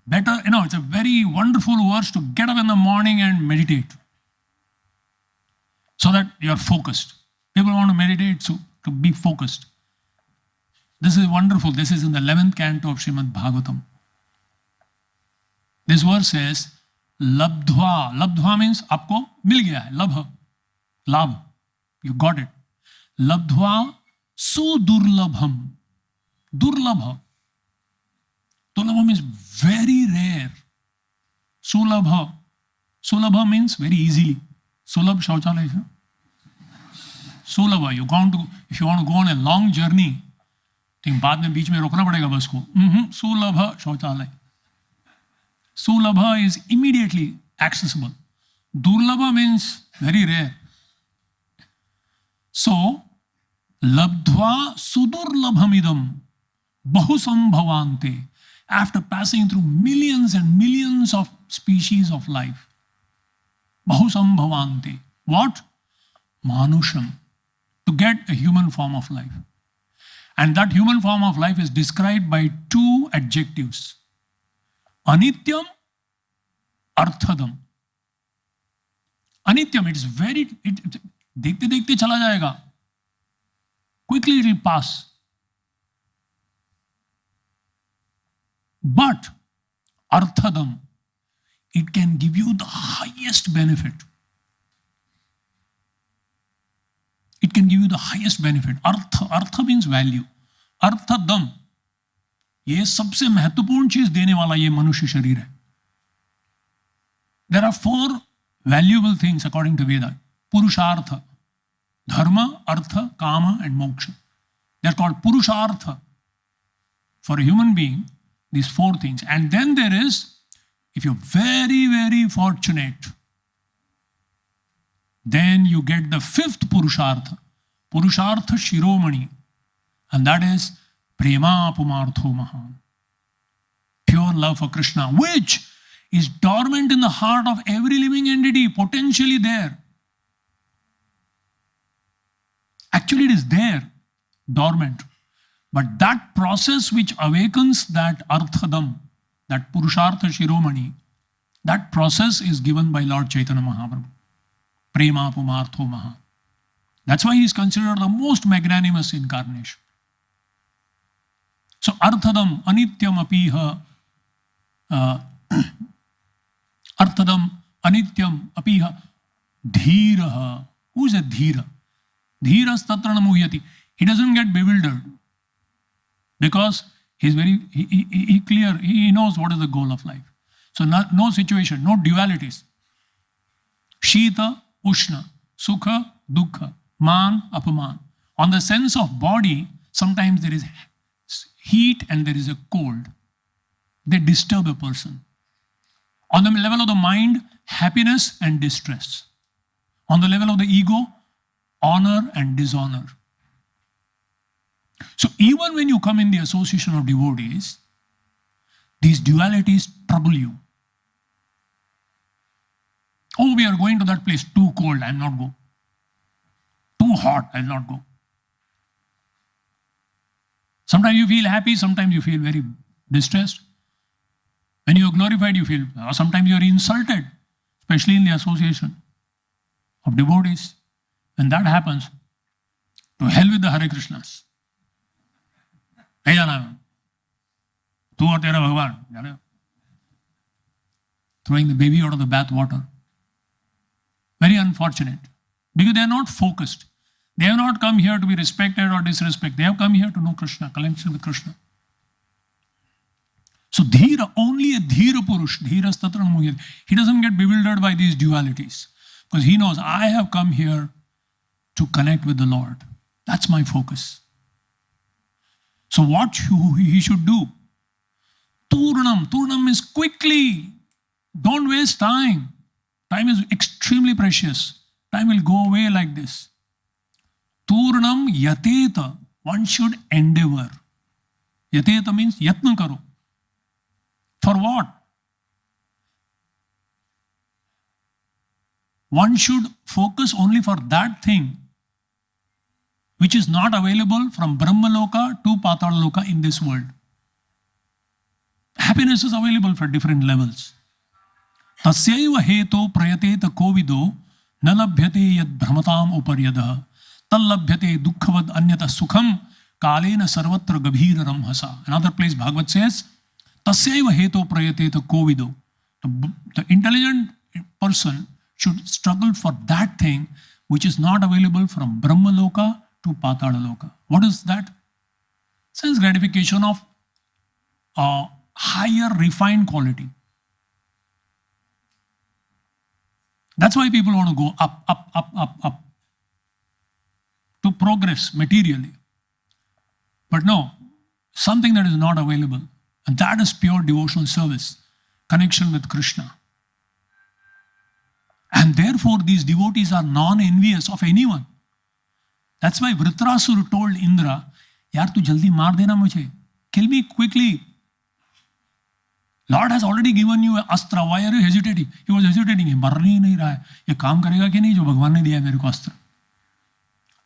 A: Better, it's a very wonderful verse to get up in the morning and meditate so that you are focused. People want to meditate to be focused. This is wonderful. This is in the 11th canto of Srimad Bhagavatam. This verse says, Labdhva. Labdhva means aapko mil gaya hai. Labha. Labh. You got it. Labdhva sudurlabham. Durlabha. Durlabha means very rare. Sulabha. Sulabha means very easily. Sulabh shauchalaya. Sulabha. If you want to go on a long journey, think बाद में बीच में रोकना पड़ेगा बस को. Sulabha shauchalaya. Sulabha is immediately accessible. Durlabha means very rare. So, labdhva sudurlabhamidam bahusambhavante. After passing through millions and millions of species of life. Bahusambhavante. What? Manusham. To get a human form of life. And that human form of life is described by two adjectives. Anityam, arthadam. Anityam, it's very, देखते देखते चला जाएगा. Quickly it will pass. But arthadam, it can give you the highest benefit. It can give you the highest benefit. Artha means value. Arthadam, ये सबसे महत्वपूर्ण चीज देने वाला ये मनुष्य शरीर है. There are four valuable things according to Veda. Purushartha, dharma, artha, kama and moksha. They are called purushartha. For a human being, these four things. And then there is, if you're very, very fortunate, then you get the fifth purushartha. Purushartha shiromani. And that is prema pumartho mahan. pure love for Krishna, which is dormant in the heart of every living entity, potentially there. Actually, it is there, dormant. But that process which awakens that arthadam, that purushartha shiromani, that process is given by Lord Chaitanya Mahaprabhu. Prema pumartho maha. That's why he is considered the most magnanimous incarnation. So arthadam anityam apiha, arthadam anityam apiha dhiraha. Who is a dhira? Dhiras tatra namuyati. He doesn't get bewildered because he's he clear, he knows what is the goal of life. So no situation, no dualities. Shita, Ushna, Sukha, Dukkha, Man, Apaman. On the sense of body, sometimes there is heat and there is a cold. They disturb a person. On the level of the mind, happiness and distress. On the level of the ego, honor and dishonor. So even when you come in the association of devotees, these dualities trouble you. Oh, we are going to that place, too cold, I will not go. Too hot, I will not go. Sometimes you feel happy, sometimes you feel very distressed. When you are glorified, you feel, sometimes you are insulted, especially in the association of devotees. When that happens, to hell with the Hare Krishnas. Hey jana, tu aur tera Bhagavan. Throwing the baby out of the bath water. Very unfortunate. Because they are not focused. They have not come here to be respected or disrespected. They have come here to know Krishna, connection with Krishna. So dhira, only a dhira purush, dhiras tatra namuyati. He doesn't get bewildered by these dualities. Because he knows, I have come here to connect with the Lord. That's my focus. So what he should do? Turnam. Turnam is quickly. Don't waste time. Time is extremely precious. Time will go away like this. Turnam yateta. One should endeavor. Yateta means yatna karo. For what? One should focus only for that thing which is not available from Brahmaloka to Patalaloka in this world. Happiness is available for different levels. Tasyaiva heto prayateta kovido nalabhyate yad brahmatam uparyadaha tallabhyate dukkavad anyata sukham kalena sarvatra gabhira ramhasa. Another place Bhagavat says, Tasyaiva heto prayateta kovido. The intelligent person should struggle for that thing which is not available from Brahmaloka to Patalaloka. What is that? Sense gratification of a higher refined quality. That's why people want to go up, to progress materially. But no, something that is not available. And that is pure devotional service, connection with Krishna. And therefore, these devotees are non-envious of anyone. That's why Vritrasura told Indra, Yaar, tu jaldi maar dena mujhe. Kill me quickly. Lord has already given you an astra. Why are you hesitating? He was hesitating. Ye mar nahi raha hai. Ye kaam karega ki nahi jo Bhagwan ne diya hai mere ko astra.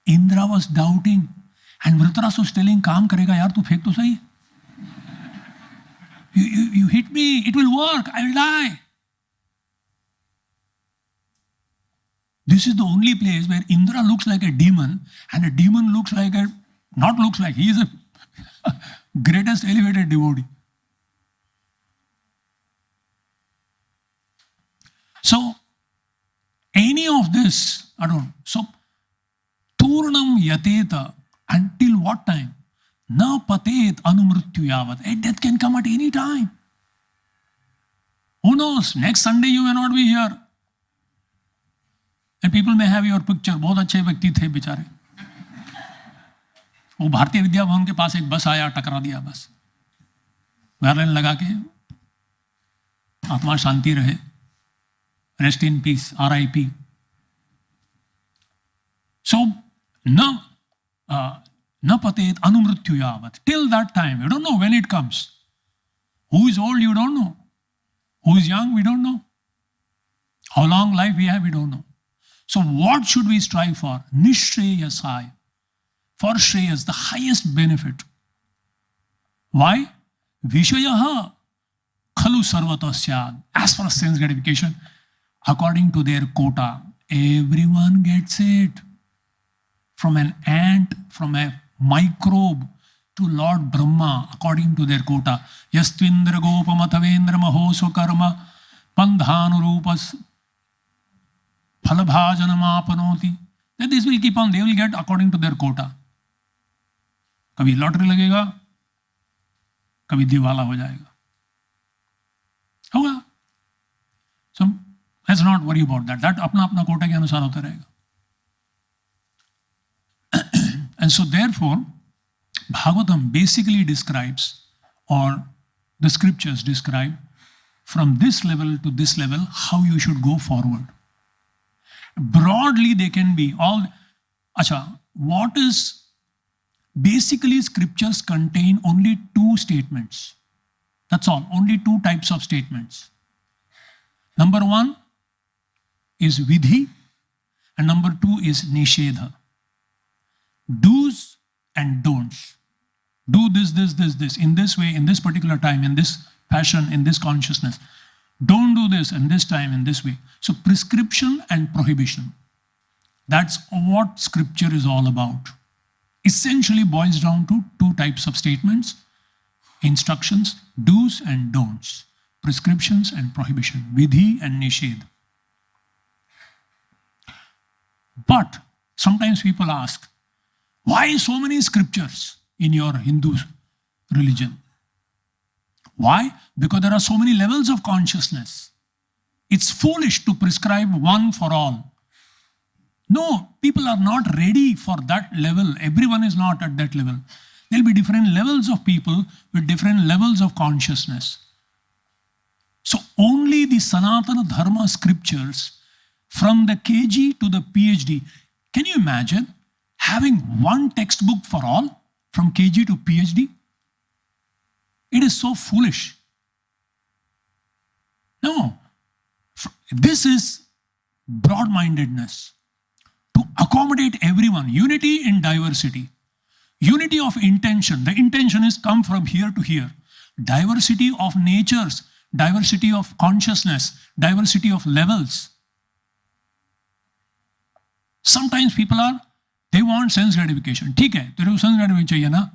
A: Indra was doubting. And Vritrasura was telling, kaam karega yaar, tu phek to sahi. You hit me. It will work. I will die. This is the only place where Indra looks like a demon and a demon looks like a, not looks like, he is a greatest elevated devotee. So, any of this, I don't know. So, Turnam yateta, until what time? Na patet anumrityu yavat. A death can come at any time. Who knows? Next Sunday you may not be here. And people may have your picture. बहुत अच्छे व्यक्ति थे बेचारे. वो भारतीय विद्या भवन के पास एक बस आया, टकरा दिया बस. वायरलेस लगा के, आत्मा शांति रहे. Rest in peace, RIP. So, na patet anumrityu yavat. Till that time, we don't know when it comes. Who is old, you don't know. Who is young, we don't know. How long life we have, we don't know. So what should we strive for? Nishreyasaya. For Shreyas, the highest benefit. Why? Vishayaha khalu sarvata syad. As far as sense gratification, according to their quota, everyone gets it. From an ant, from a microbe, to Lord Brahma, according to their quota. Yastvindra gopamathavendra mahoso karma pandhanurupas phalabhajanamapanoti. Then this will keep on, they will get according to their quota. कभी lottery लगेगा, कभी दिवाला हो जाएगा, होगा. So let's not worry about that. That अपना अपना कोटा के अनुसार होता रहेगा. And so therefore, Bhagavatam basically describes, or the scriptures describe, from this level to this level, how you should go forward. Broadly, they can be all. Acha, what is basically scriptures contain only two statements. That's all. Only two types of statements. Number one is vidhi, and number two is nishedha. Do's and don'ts. Do this, this, this, this, in this way, in this particular time, in this fashion, in this consciousness. Don't do this in this time, in this way. So prescription and prohibition. That's what scripture is all about. Essentially boils down to two types of statements. Instructions, do's and don'ts. Prescriptions and prohibition. Vidhi and nishedh. But sometimes people ask, why so many scriptures in your Hindu religion? Why? Because there are so many levels of consciousness. It's foolish to prescribe one for all. No, people are not ready for that level. Everyone is not at that level. There will be different levels of people with different levels of consciousness. So only the Sanatana Dharma scriptures, from the KG to the PhD. Can you imagine having one textbook for all, from KG to PhD? It is so foolish. No, this is broad-mindedness. To accommodate everyone, unity in diversity, unity of intention. The intention is come from here to here. Diversity of natures, diversity of consciousness, diversity of levels. Sometimes people they want sense gratification. ठीक है, तेरे को sense gratification चाहिए ना?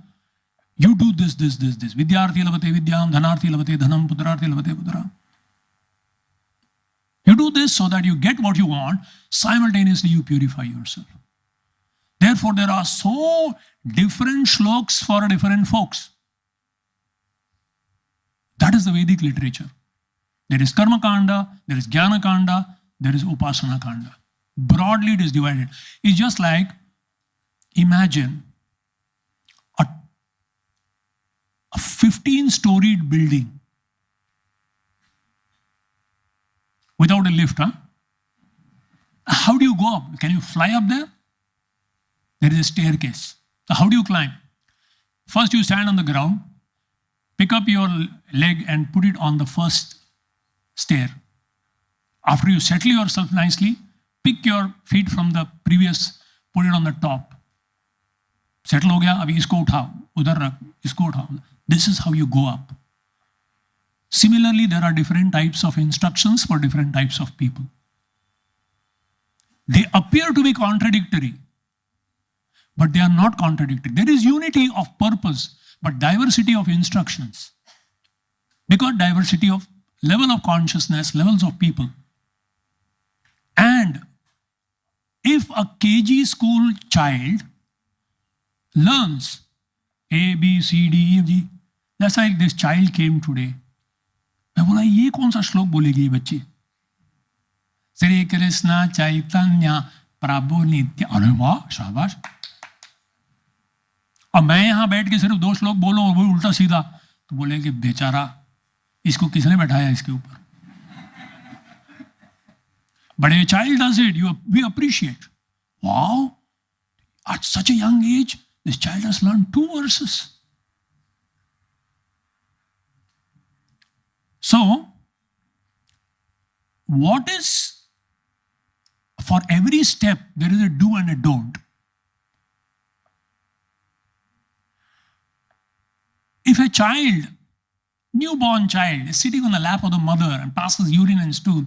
A: You do this, this, this, this. Vidyarthi lavate vidyam, dhanarthi lavate dhanam, putrarthi lavate putra. You do this so that you get what you want, simultaneously you purify yourself. Therefore, there are so different shloks for different folks. That is the Vedic literature. There is Karma Kanda, there is Jnana Kanda, there is Upasana Kanda. Broadly, it is divided. It's just like, imagine a 15-storied building without a lift, huh? How do you go up? Can you fly up there? There is a staircase. So how do you climb? First, you stand on the ground, pick up your leg and put it on the first stair. After you settle yourself nicely, pick your feet from the previous, put it on the top. Settle हो गया, अभी इसको उठाओ, उधर रख, इसको उठाओ. This is how you go up. Similarly, there are different types of instructions for different types of people. They appear to be contradictory, but they are not contradictory. There is unity of purpose, but diversity of instructions. Because diversity of level of consciousness, levels of people. And if a KG school child learns A, B, C, D, E, F, G, that's like this child came today. मैं बोला ये कौन सा श्लोक बोलेगी बच्ची? श्री कृष्ण चैतन्य प्रभु नित्य. अरे वाह, शाबाश. अब मैं यहाँ बैठ के सिर्फ 2 श्लोक बोलो और वो उल्टा सीधा, तो बोलेंगे बेचारा, इसको किसने बैठाया इसके ऊपर? But a child does it, we appreciate. Wow, at such a young age, this child has learned 2 verses. So, what is, for every step, there is a do and a don't. If a child, newborn child, is sitting on the lap of the mother and passes urine and stool,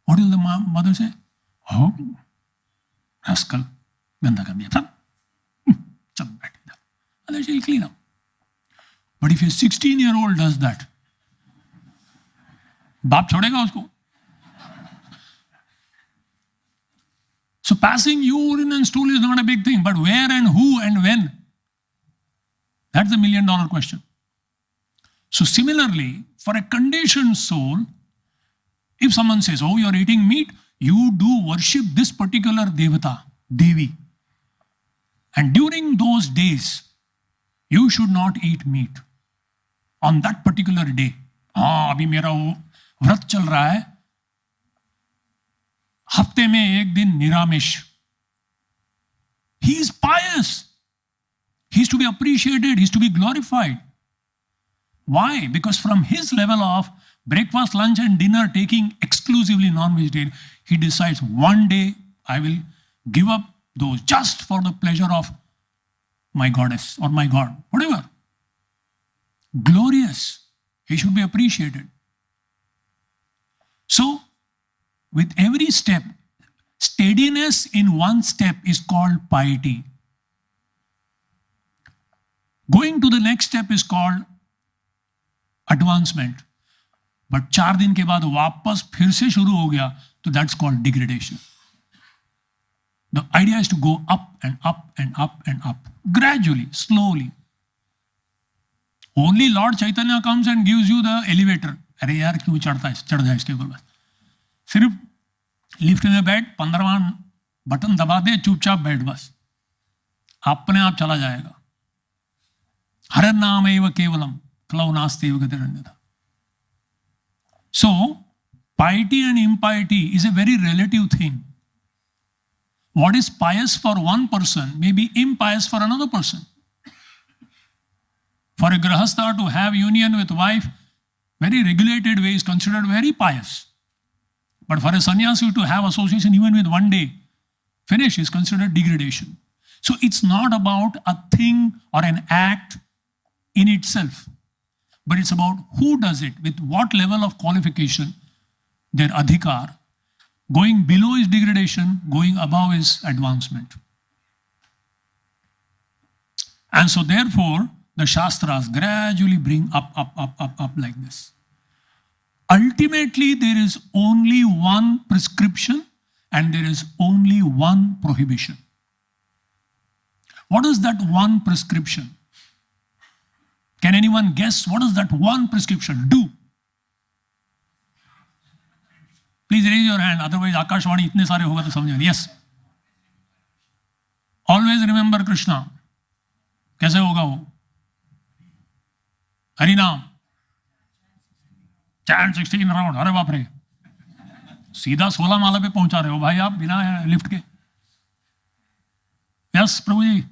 A: what will the mother say? Oh, rascal, ganda kar diya. Chal baith idhar. And then she'll clean up. But if a 16-year-old does that, बाप छोड़ेगा उसको? So passing urine and stool is not a big thing, but where and who and when? That's the $1 million question. So similarly, for a conditioned soul, if someone says, oh, you're eating meat, you do worship this particular devata, Devi. And during those days, you should not eat meat. On that particular day. हाँ, अभी मेरा वो व्रत चल रहा है. हफ्ते में एक दिन निरामिष. He is pious. He is to be appreciated. He is to be glorified. Why? Because from his level of breakfast, lunch and dinner taking exclusively non-vegetarian, he decides one day I will give up those just for the pleasure of my goddess or my god, whatever. Glorious. He should be appreciated. So, with every step, steadiness in one step is called piety. Going to the next step is called advancement. But 4 दिन के बाद वापस फिर से शुरू हो गया, तो that's called degradation. The idea is to go up and up and up and up, gradually, slowly. Only Lord Chaitanya comes and gives you the elevator. अरे यार क्यों चढ़ता है, चढ़ जाए इसके ऊपर बस. सिर्फ लिफ्ट में बैठ, 15वां बटन दबा दे, चुपचाप बैठ बस, अपने आप चला जाएगा. हर नाम एव केवलम क्लौ नास्ति एव गतिरन्यथा. So, piety and impiety is a very relative thing. What is pious for one person may be impious for another person. For a grahastha to have union with wife, very regulated way is considered very pious. But for a sannyasi to have association even with one day, finish is considered degradation. So it's not about a thing or an act in itself, but it's about who does it, with what level of qualification, their adhikar. Going below is degradation, going above is advancement. And so therefore, the Shastras gradually bring up like this. Ultimately, there is only one prescription and there is only one prohibition. What is that one prescription? Can anyone guess what does that one prescription do? Please raise your hand, otherwise Akashvani itne sare hoga to samjhe. Yes. Always remember Krishna. कैसे होगा वो? हरिनाम. Chant 16 round. अरे बाप रे, सीधा 16 माला पे पहुंचा रहे हो भाई आप बिना लिफ्ट के. Yes Prabhu ji.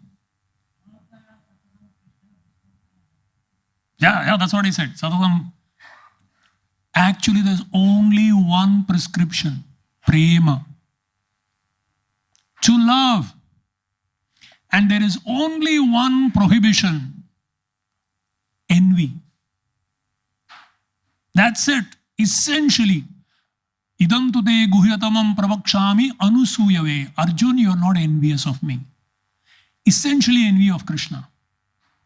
A: Yeah, that's what he said. Satatam. Actually, there's only one prescription, prema, to love. And there is only one prohibition, envy. That's it. Essentially, idam tute guhyatamam pravakshami anusuyave. Arjun, you are not envious of me. Essentially envy of Krishna,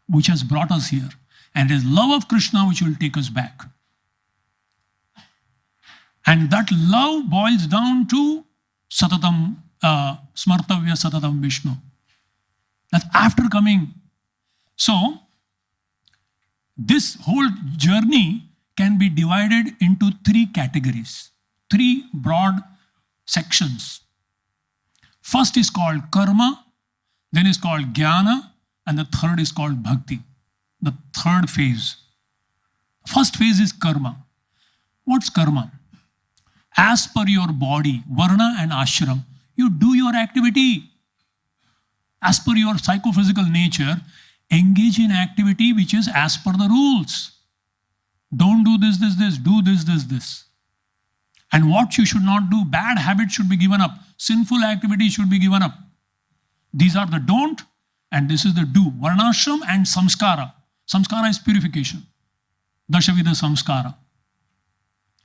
A: which has brought us here. And it is love of Krishna which will take us back. And that love boils down to satatam, smartavya satatam Vishnu. That's after coming. So, this whole journey can be divided into 3 categories, 3 broad sections. First is called karma, then is called jnana, and the third is called bhakti. The third phase. First phase is karma. What's karma? As per your body, varna and ashram, you do your activity. As per your psychophysical nature, engage in activity which is as per the rules. Don't do this, do this. And what you should not do, bad habits should be given up, sinful activities should be given up. These are the don't, and this is the do. Varnashram and samskara. Samskara is purification. Dashavida samskara.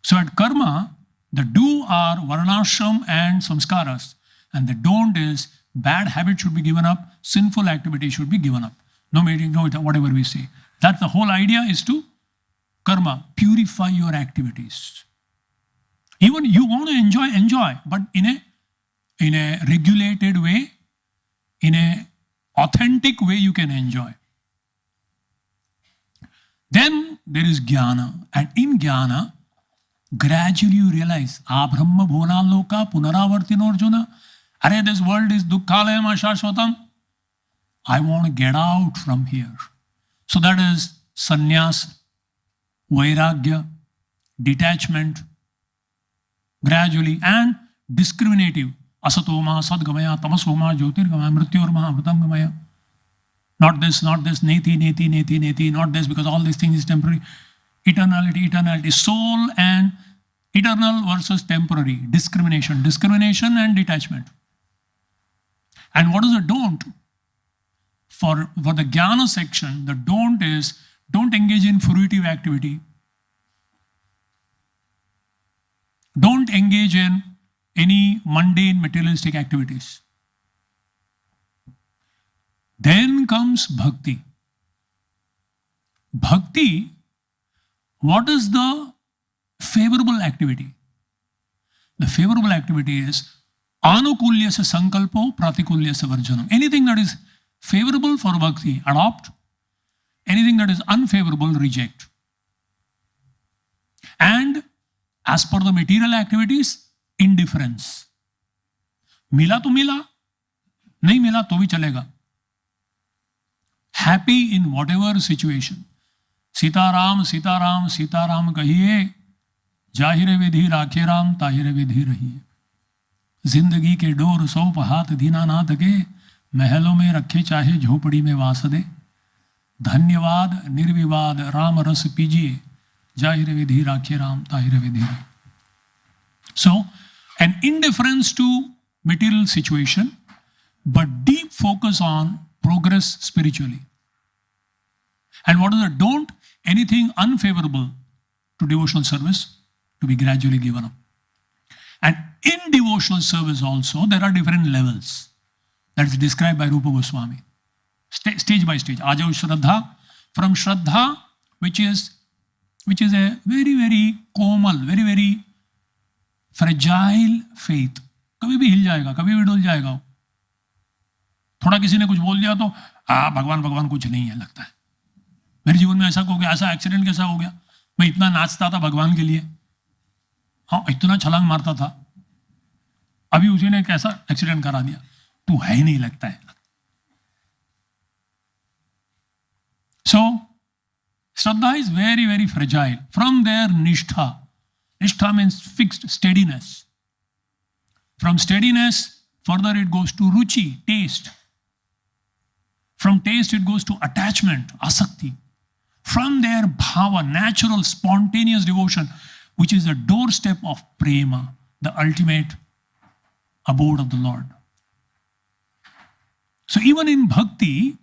A: So at karma, the do are varnashram and samskaras, and the don't is bad habit should be given up, sinful activity should be given up. No matter whatever we say. That's the whole idea, is to karma, purify your activities. Even you want to enjoy, but in a regulated way, in a authentic way you can enjoy. Then there is jnana, and in jnana, gradually you realize, Brahma bhola loka punaravartino arjuna. Are this world is dukkhalayam ashashvatam. I want to get out from here. So that is sannyas, vairagya, detachment, gradually, and discriminative. Asatoma, sadgamaya, tamasoma, jyotirgamaya, mrityorma, amritamgamaya. Not this, neti, not this, because all these things is temporary. Eternality, soul and eternal versus temporary. Discrimination and detachment. And what is the don't? For the jnana section, the don't is, don't engage in fruitive activity. Don't engage in any mundane materialistic activities. Then comes bhakti. Bhakti, what is the favorable activity? The favorable activity is anukulyasa sankalpo pratikulyasa varjanam. Anything that is favorable for bhakti, adopt. Anything that is unfavorable, reject. And as per the material activities, indifference. Mila to mila, nahi mila to bhi chalega. Happy in whatever situation. Sitaram, Sitaram, Sitaram kahiye, jahire vidhi rakhe ram, tahire vidhi rahiye. जिंदगी के door सौंप हाथ दीना नाथ के, महलों में रखे चाहे झोपड़ी में वास दे. धन्यवाद निर्विवाद राम रस पीजिए, जाहिर विधि राखे राम ताहिर विधि. So, an indifference to material situation, but deep focus on progress spiritually. And what is the don't? Anything unfavorable to devotional service to be gradually given up. And in devotional service also, there are different levels. That's described by Rupa Goswami. Stage by stage. Ajav Shraddha, from Shraddha, which is a very, very komal, very, very fragile faith. कभी भी हिल जाएगा, कभी भी डुल जाएगा. थोड़ा किसी ने कुछ बोल दिया तो भगवान कुछ नहीं है लगता है. मेरे जीवन में ऐसा हो गया, ऐसा एक्सीडेंट कैसा हो गया. मैं इतना नाचता था भगवान के लिए, हाँ इतना छलांग मारता था, अभी उसी ने कैसा एक्सीडेंट करा दिया. तू है ही नहीं लगता है. So, Shraddha is very, very fragile. From there, Nishtha. Nishtha means fixed, steadiness. From steadiness, further it goes to Ruchi, taste. From taste, it goes to attachment, Asakti. From there, Bhava, natural, spontaneous devotion, which is the doorstep of Prema, the ultimate abode of the Lord. So even in Bhakti,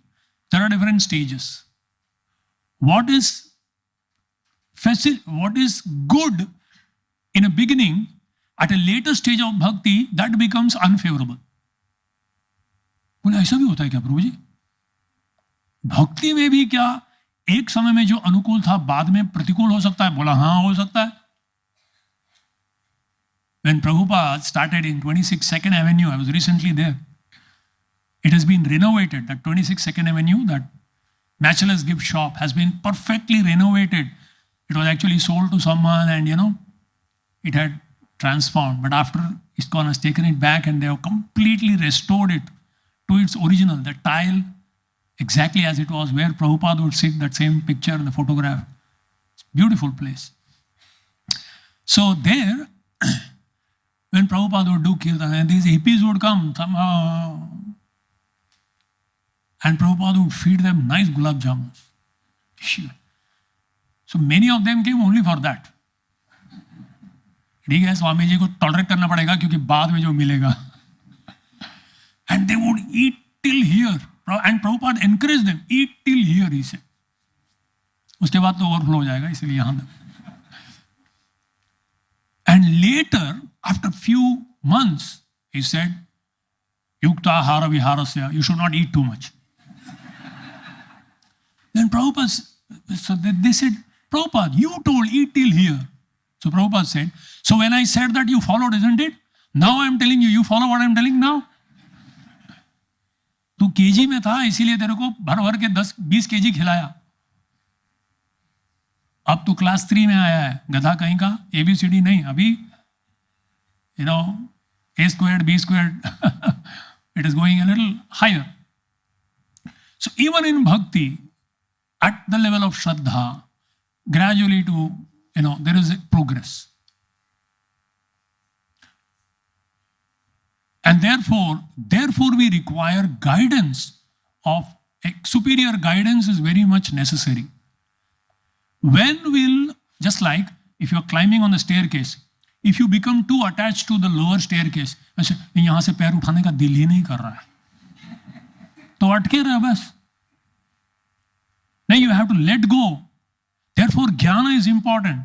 A: there are different stages. What is good in a beginning, at a later stage of Bhakti, that becomes unfavorable. बोले ऐसा भी होता है क्या प्रभु जी? भक्ति में भी क्या एक समय में जो अनुकूल था बाद में प्रतिकूल हो सकता है? बोला हाँ हो सकता है. When Prabhupada started in 26 2nd Avenue, I was recently there. It has been renovated. That 26 2nd Avenue, that Bachelor's gift shop has been perfectly renovated. It was actually sold to someone and it had transformed. But after ISKCON has taken it back and they have completely restored it to its original, the tile exactly as it was, where Prabhupada would sit, that same picture in the photograph. It's a beautiful place. So there, when Prabhupada would do kirtan, and these hippies would come somehow, and Prabhupada would feed them nice gulab jamuns. So many of them came only for that. ठीक है, स्वामी जी को tolerate करना पड़ेगा क्योंकि बाद में जो मिलेगा. And they would eat till here. And Prabhupada encouraged them, eat till here, he said. उसके बाद तो ओवरफ्लो हो जाएगा, इसलिए यहाँ तक. And later, after few months, he said, Yukta hara viharasya, you should not eat too much. Then Prabhupada, so they said, Prabhupada, you told eat till here. So Prabhupada said, so when I said that you followed, isn't it? Now I am telling you, you follow what I am telling now. तू KG में था इसीलिए तेरे को भर भर के 10-20 KG खिलाया. अब तू क्लास 3 में आया है, गधा कहीं का, ABCD नहीं, अभी A squared, B squared, it is going a little higher. So even in bhakti, at the level of Shraddha, gradually to, there is a progress. And therefore we require guidance superior guidance is very much necessary. When will, just like if you are climbing on the staircase, if you become too attached to the lower staircase, यहाँ से पैर उठाने का दिल ही नहीं कर रहा है, तो अटके रहे बस. Now you have to let go. Therefore, jnana is important.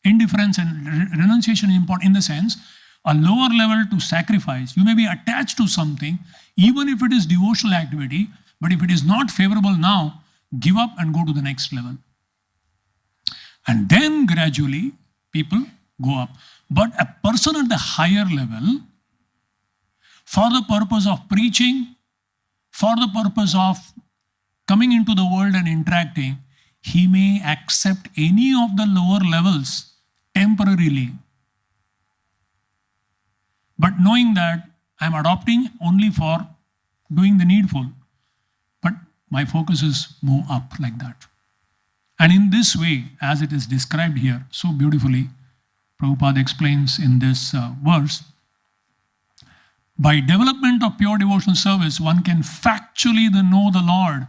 A: Indifference and renunciation is important in the sense, a lower level to sacrifice. You may be attached to something, even if it is devotional activity, but if it is not favorable now, give up and go to the next level. And then gradually, people go up. But a person at the higher level, for the purpose of preaching, for the purpose of coming into the world and interacting, he may accept any of the lower levels temporarily. But knowing that I am adopting only for doing the needful, but my focus is move up like that. And in this way, as it is described here so beautifully, Prabhupada explains in this verse, by development of pure devotional service, one can factually know the Lord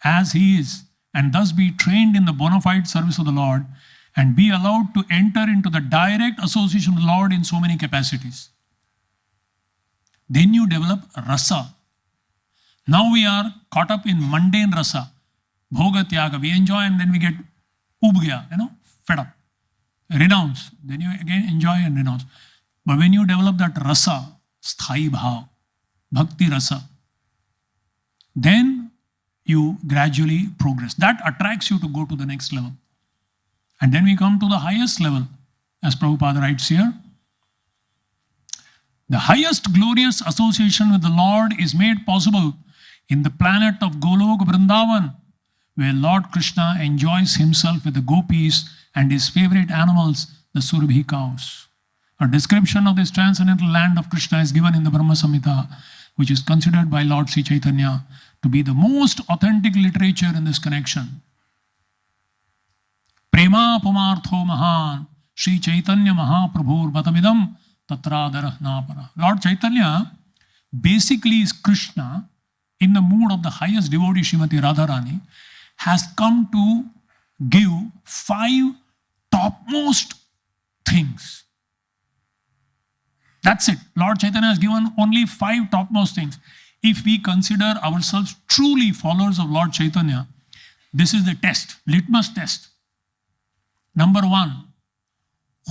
A: as He is, and thus be trained in the bona fide service of the Lord, and be allowed to enter into the direct association with the Lord in so many capacities. Then you develop rasa. Now we are caught up in mundane rasa. Bhoga tyaga, we enjoy and then we get ubgya, fed up. Renounce, then you again enjoy and renounce. But when you develop that rasa, sthai bhav, bhakti rasa, then you gradually progress. That attracts you to go to the next level. And then we come to the highest level, as Prabhupada writes here. The highest glorious association with the Lord is made possible in the planet of Golok Vrindavan, where Lord Krishna enjoys himself with the gopis and his favorite animals, the Surabhi cows. A description of this transcendental land of Krishna is given in the Brahma Samhita, which is considered by Lord Sri Chaitanya to be the most authentic literature in this connection. Prema pumartho mahan, Sri Chaitanya Mahaprabhur Batamidam Tatradarah Napara. Lord Chaitanya basically is Krishna in the mood of the highest devotee Srimati Radharani, has come to give 5 topmost things. That's it. Lord Chaitanya has given only 5 topmost things. If we consider ourselves truly followers of Lord Chaitanya, this is the test, litmus test. Number 1,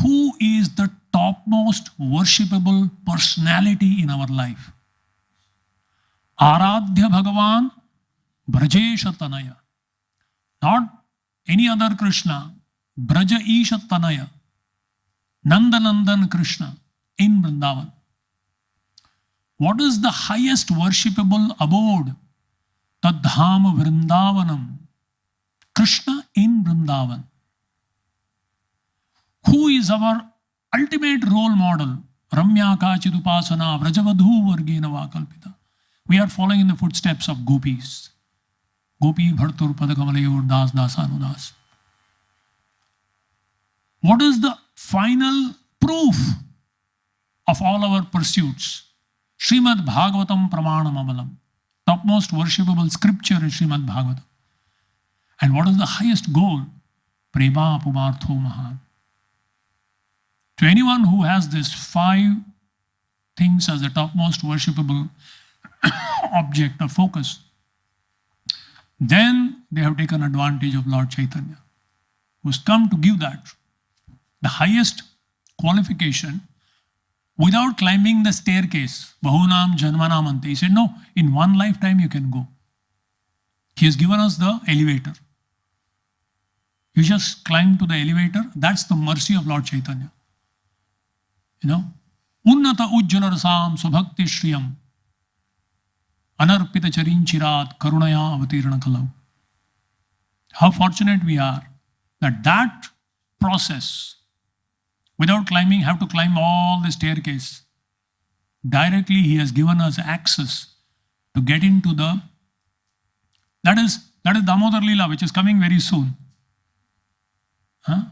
A: who is the topmost worshipable personality in our life? Aradhya Bhagavan Brajesha Tanaya. Not any other Krishna, Braja Isha Tanaya, Nandanandan Krishna in Vrindavan. What is the highest worshipable abode? Tadham Vrindavanam. Krishna in Vrindavan. Who is our ultimate role model? Ramya Kachidupasana Vrajavadhu Vargena Vakalpita. We are following in the footsteps of gopis. Gopi Bhartur Padakamalaya Das Dasanudas. What is the final proof of all our pursuits? Srimad Bhagavatam Pramanam Amalam. Topmost worshipable scripture is Srimad Bhagavatam. And what is the highest goal? prema apumartho mahan. To anyone who has these 5 things as the topmost worshipable object of focus, then they have taken advantage of Lord Chaitanya, who has come to give that, the highest qualification, without climbing the staircase. Bahunam janmanam ante. He said, no, in one lifetime you can go. He has given us the elevator. You just climb to the elevator. That's the mercy of Lord Chaitanya. You know, Unnata ujjala rasam subhakti shriyam anarpita charinchirat karunaya avatirana kalau. How fortunate we are that process, without climbing, have to climb all the staircase. Directly he has given us access to get into the, that is Damodar Leela, which is coming very soon. Huh?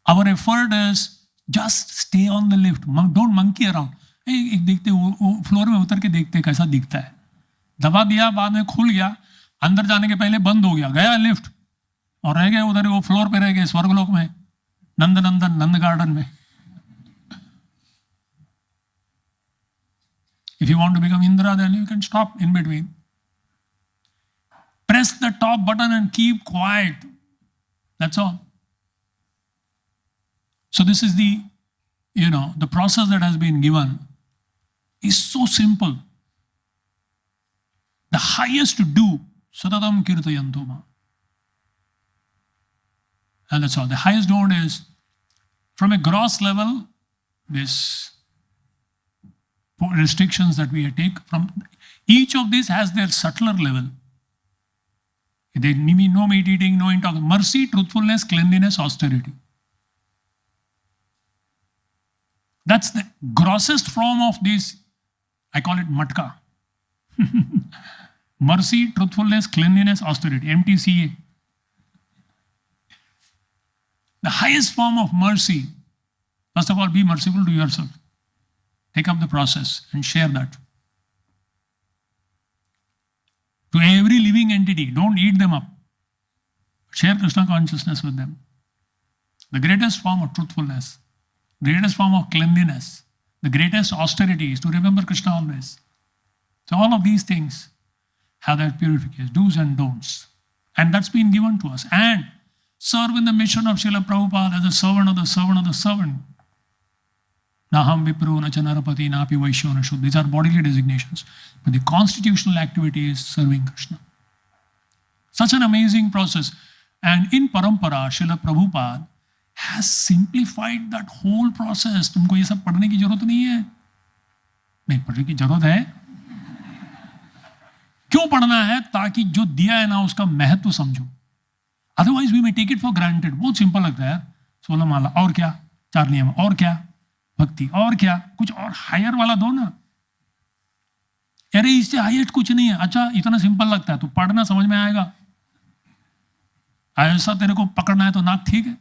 A: Our effort is just stay on the lift. Don't monkey around. एक देखते वो floor में उतर के देखते कैसा दिखता है. दबा दिया, बाद में खुल गया, अंदर जाने के पहले बंद हो गया लिफ्ट, और रह गए उधर, वो फ्लोर पे रह गए स्वर्गलोक में, नंद गार्डन में. If you want to become Indra, then you can stop in between. Press the top button and keep quiet. That's all. So this is the process that has been given is so simple. The highest to do, Satatam Kirtayantoma. And that's all. The highest don't is, from a gross level, this restrictions that we take from, each of these has their subtler level. They mean no meat eating, no intoxication, mercy, truthfulness, cleanliness, austerity. That's the grossest form of this. I call it matka. Mercy, truthfulness, cleanliness, austerity, MTCA. The highest form of mercy, first of all, be merciful to yourself. Take up the process and share that. To every living entity, don't eat them up. Share Krishna consciousness with them. The greatest form of truthfulness, the greatest form of cleanliness, the greatest austerity is to remember Krishna always. So all of these things have their purification, do's and don'ts. And that's been given to us. And serve in the mission of Srila Prabhupada as a servant of the servant of the servant. Naham Vipru, Nachanarapati, Napi Vaishyo, Nashud. These are bodily designations. But the constitutional activity is serving Krishna. Such an amazing process. And in Parampara, Srila Prabhupada has simplified that whole process. तुमको ये सब पढ़ने की जरूरत नहीं है. नहीं, पढ़ने की जरूरत है. क्यों पढ़ना है? ताकि जो दिया है ना उसका महत्व समझो. Otherwise we may take it for granted. बहुत सिंपल लगता है. 16 माला और क्या? 4 नियम और क्या? भक्ति और क्या? कुछ और हायर वाला दो ना. अरे इससे हाईएस्ट कुछ नहीं है. अच्छा इतना सिंपल लगता है तो पढ़ना समझ में आएगा. ऐसा तेरे को पकड़ना है तो नाक ठीक है.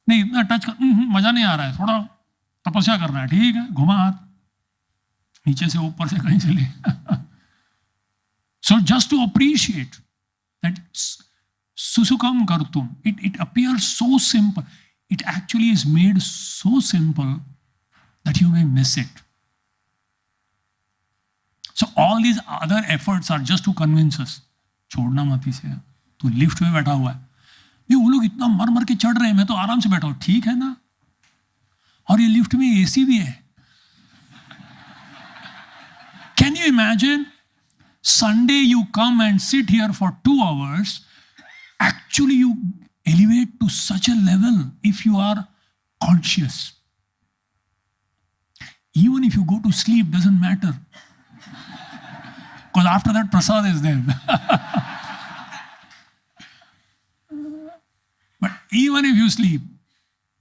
A: नहीं इतना टच कर मजा नहीं आ रहा है. थोड़ा तपस्या करना है. ठीक है, घुमा हाथ नीचे से ऊपर से कहीं से ले. So just to appreciate that susukam kartum, it appears so simple. It actually is made so simple that you may miss it. So all these other efforts are just to convince us. छोड़ना मत इसे. तू lift में बैठा हुआ है. ये वो लोग इतना मर मर के चढ़ रहे हैं, मैं तो आराम से बैठा हूँ. ठीक है ना. और ये लिफ्ट में एसी भी है. Can you imagine? Sunday you come and sit here for 2 hours. Actually you elevate to such a level if you are conscious. Even if you go to sleep, doesn't matter. Because after that prasad is there. But even if you sleep,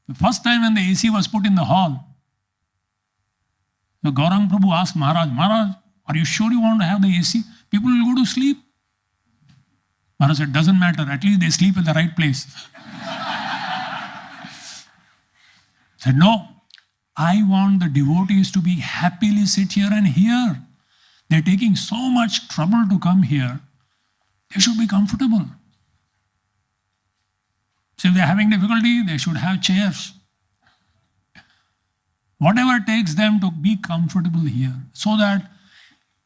A: the first time when the AC was put in the hall, the Gaurang Prabhu asked Maharaj, are you sure you want to have the AC? People will go to sleep. Maharaj said, doesn't matter, at least they sleep in the right place. Said, no, I want the devotees to be happily sit here and hear. They're taking so much trouble to come here. They should be comfortable. So if they're having difficulty, they should have chairs. Whatever takes them to be comfortable here, so that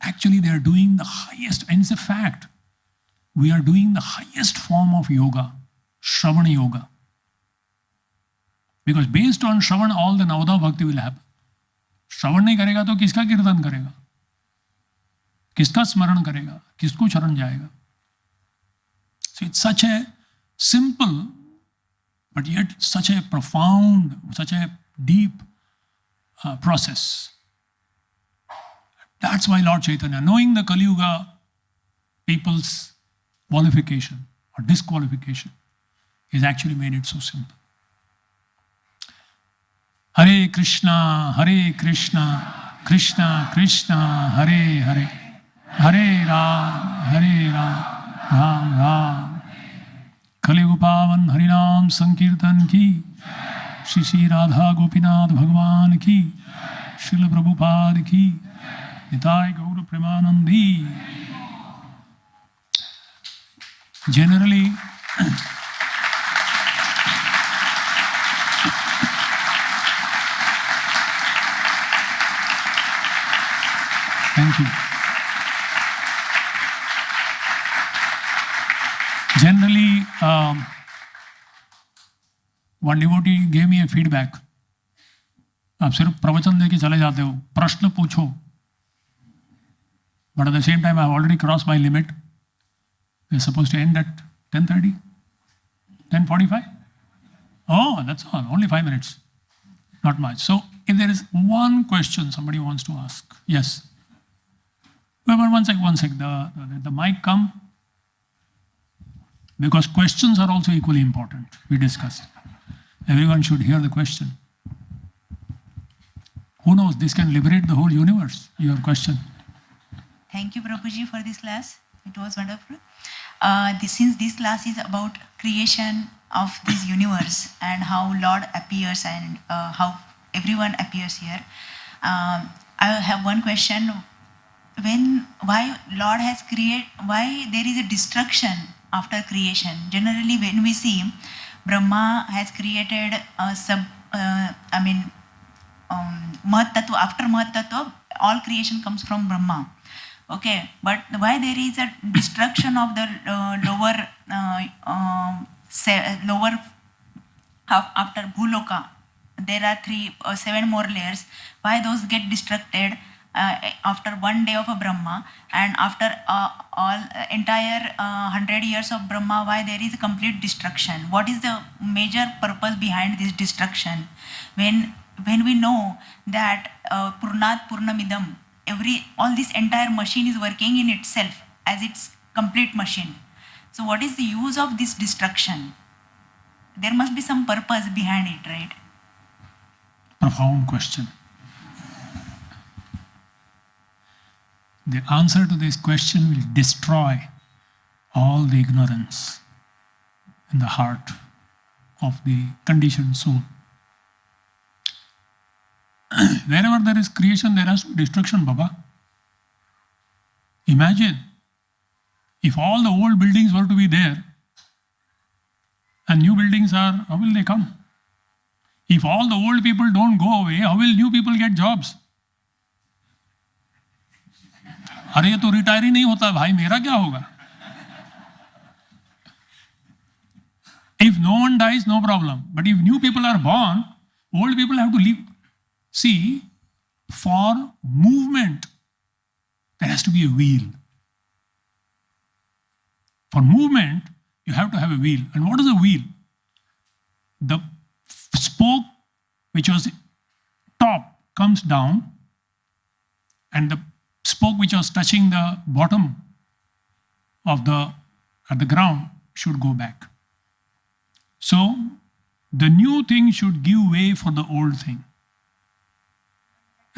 A: actually they are doing the highest, and it's a fact, we are doing the highest form of yoga, Shravana yoga. Because based on Shravan, all the Navada Bhakti will happen. Shravan नहीं करेगा तो किसका कीर्तन करेगा, किसका स्मरण करेगा, किसको शरण जाएगा? So it's such a simple, but yet such a profound, such a deep process. That's why Lord Chaitanya, knowing the Kali Yuga people's qualification or disqualification, has actually made it so simple. Hare Krishna, Krishna Krishna, Hare Hare, Hare Ram, Ram Ram. Kali Yuga Pavan Harinam Sankirtan ki, Shri Radha Gopinath Bhagwan ki, Srila Prabhupada ki, Nitai Gaura Premanandi. Generally, thank you. Generally, one devotee gave me a feedback. आप सिर्फ प्रवचन देके चले जाते हो, प्रश्न पूछो. But at the same time, I have already crossed my limit. We are supposed to end at 10:30, 10:45. Oh, that's all. Only 5 minutes. Not much. So, if there is one question somebody wants to ask, yes. Wait, one sec. The mic come. Because questions are also equally important. We discussed. Everyone should hear the question. Who knows? This can liberate the whole universe. Your question.
B: Thank you, Prabhuji, for this class. It was wonderful. Since this class is about creation of this universe and how Lord appears and how everyone appears here, I have one question. Why Lord has created? Why there is a destruction after creation? Generally, when we see Brahma has created Mahat Tattva, after Mahat Tattva, all creation comes from Brahma. Okay, but why there is a destruction of the lower after Bhuloka? There are 7 more layers. Why those get destructed after one day of a Brahma, and after all entire 100 years of Brahma? Why there is a complete destruction? What is the major purpose behind this destruction? When we know that Purnat Purnamidam, all this entire machine is working in itself as its complete machine. So what is the use of this destruction? There must be some purpose behind it, right?
A: Profound question. The answer to this question will destroy all the ignorance in the heart of the conditioned soul. Wherever there is creation, there has to be destruction, Baba. Imagine if all the old buildings were to be there and new buildings are, how will they come? If all the old people don't go away, how will new people get jobs? अरे ये तो retire ही नहीं होता भाई, मेरा क्या होगा? If no one dies, no problem. But if new people are born, old people have to leave. See, for movement, there has to be a wheel. For movement, you have to have a wheel. And what is a wheel? The spoke, which was top, comes down, and the spoke which was touching the bottom of at the ground should go back. So, the new thing should give way for the old thing.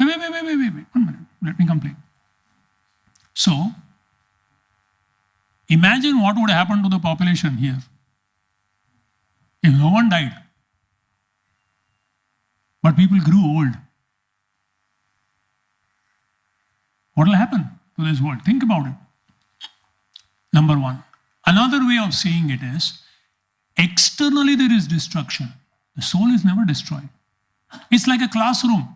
A: Wait. 1 minute. Let me complete. So, imagine what would happen to the population here if no one died, but people grew old. What will happen to this world? Think about it. Number one. Another way of seeing it is, externally there is destruction. The soul is never destroyed. It's like a classroom.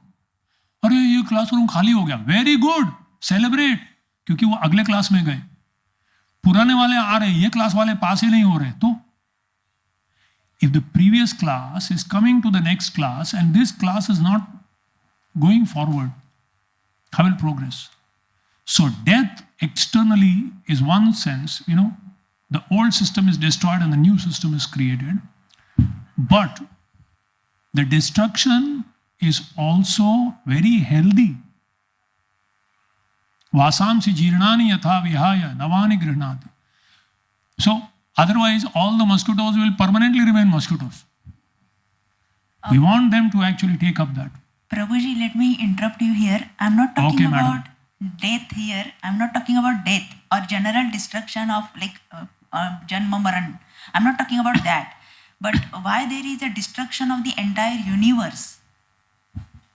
A: अरे ये classroom खाली हो गया, very good, celebrate, क्योंकि वो अगले class में गए. पुराने वाले आ रहे, ये क्लास वाले पास ही नहीं हो रहे. तो if the previous class is coming to the next class and this class is not going forward, how will progress? So death externally is one sense, the old system is destroyed and the new system is created. But the destruction is also very healthy. Vasamsi jirnani yatha vihaya navani grihnati. So otherwise all the mosquitoes will permanently remain mosquitoes. We want them to actually take up that.
B: Prabhuji, let me interrupt you here. I'm not talking
A: Okay,
B: about death here. I'm not talking about death or general destruction of Janma Maran. I'm not talking about that. But why there is a destruction of the entire universe?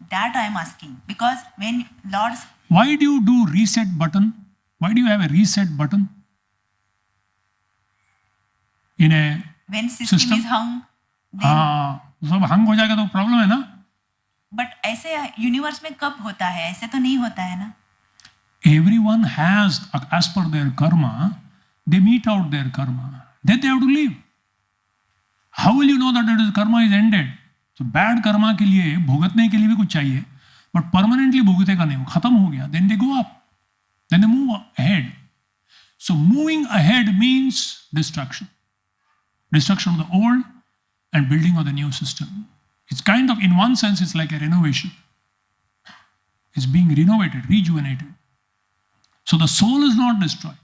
B: That I am asking. Because when Lord's...
A: Why do you do reset button? Why do you have a reset button? In a
B: when system is hung, then...
A: सब hang हो जाएगा तो problem है ना?
B: But ऐसे universe में कब होता है? ऐसे तो नहीं होता है ना?
A: Everyone has, as per their karma, they meet out their karma. Then they have to leave. How will you know that it is karma is ended? So bad karma के लिए भुगतने के लिए भी कुछ चाहिए, but permanently भुगतेगा नहीं, वो खत्म हो गया. Then they go up. Then they move ahead. So moving ahead means destruction. Destruction of the old and building of the new system. It's kind of, in one sense, it's like a renovation. It's being renovated, rejuvenated. So the soul is not destroyed.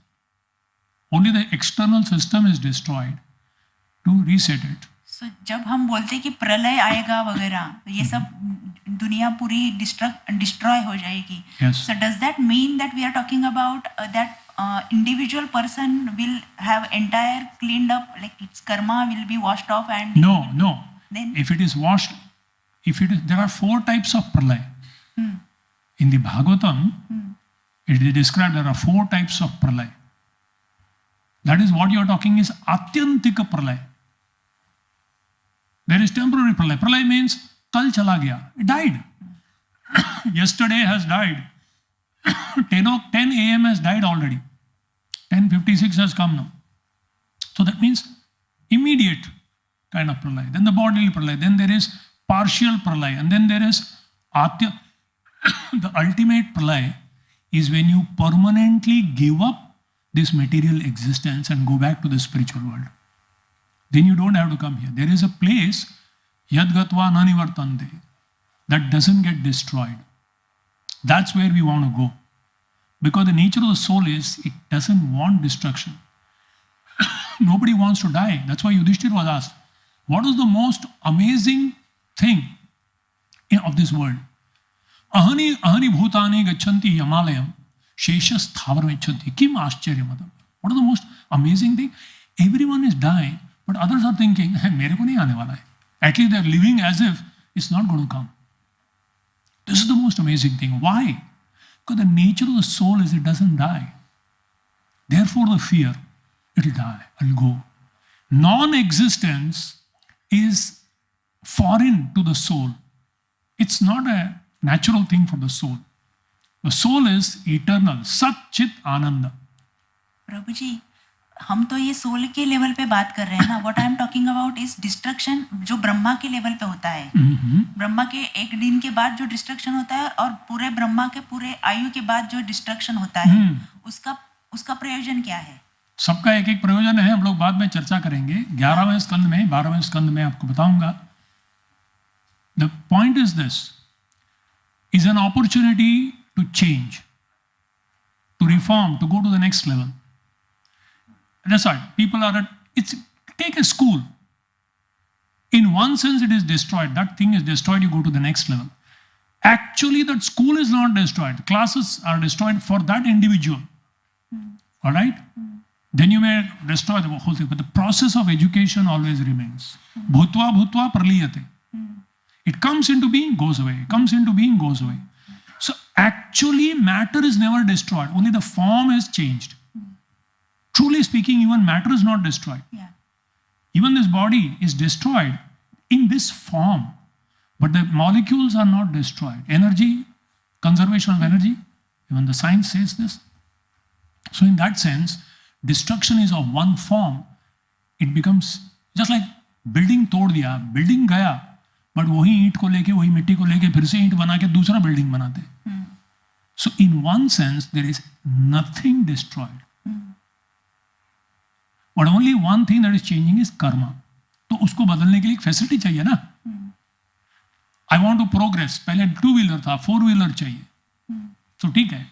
A: Only the external system is destroyed to reset it.
B: So जब हम बोलते कि प्रलय आएगा वगैरह, ये सब दुनिया पूरी destroy हो जाएगी.
A: Yes.
B: So does that mean that we are talking about that individual person will have entire cleaned up, like its karma will be washed off and...
A: No.
B: Then
A: if it is washed, there are 4 types of pralay. In the Bhagavatam, it is described there are 4 types of pralay. That is what you are talking is atyantika pralay. There is temporary pralay. Pralay means kal chala gaya. It died. Yesterday has died. 10 a.m. has died already. 10:56 has come now. So that means immediate kind of pralay. Then the bodily pralay. Then there is partial pralay. And then there is atya. The ultimate pralay is when you permanently give up this material existence and go back to the spiritual world. Then you don't have to come here. There is a place, yad gatva na nivartante, that doesn't get destroyed. That's where we want to go. Because the nature of the soul is, it doesn't want destruction. Nobody wants to die. That's why Yudhishthira was asked, what is the most amazing thing of this world? Ahani bhutani gachanti yamalayam sheshas thavaram ichanti. Kim ascharya madam. What is the most amazing thing? Everyone is dying, but others are thinking, mere ko nahi aane wala hai. At least they are living as if it's not going to come. This is the most amazing thing. Why? Because the nature of the soul is it doesn't die. Therefore the fear, it will die, it will go. Non-existence is foreign to the soul. It's not a natural thing for the soul. The soul is eternal. Sat Chit Ananda.
B: प्रभु जी, हम तो ये soul के level पे बात कर रहे हैं ना. What I am talking about is destruction जो ब्रह्मा के लेवल पे होता है. ब्रह्मा के एक दिन के बाद जो डिस्ट्रक्शन होता है और पूरे ब्रह्मा के पूरे आयु के बाद जो डिस्ट्रक्शन होता है, उसका प्रयोजन क्या है?
A: सबका एक एक प्रयोजन है. हम लोग बाद में चर्चा करेंगे. 11वें स्कंद में, 12वें स्कंद में आपको बताऊंगा. The point is this, is an opportunity to change, to reform, to go to the next level. That's right. People are take a school. In one sense, it is destroyed. That thing is destroyed, you go to the next level. Actually, that school is not destroyed. Classes are destroyed for that individual. All right? Then you may destroy the whole thing. But the process of education always remains. Bhutva bhutva praliyate. It comes into being, goes away. It comes into being, goes away. So actually, matter is never destroyed. Only the form is changed. Truly speaking, even matter is not destroyed.
B: Yeah.
A: Even this body is destroyed in this form, but the molecules are not destroyed. Energy, conservation of energy, even the science says this. So in that sense, destruction is of one form. It becomes just like building तोड़ दिया, building गया, but वही ईंट को लेके, वही मिट्टी को लेके फिर से ईंट बना के दूसरा building बनाते. So in one sense, there is nothing destroyed. But only one thing that is changing is karma. तो उसको बदलने के लिए एक फैसिलिटी चाहिए ना. I want to progress. पहले 2-wheeler था, 4-wheeler चाहिए. So ठीक है.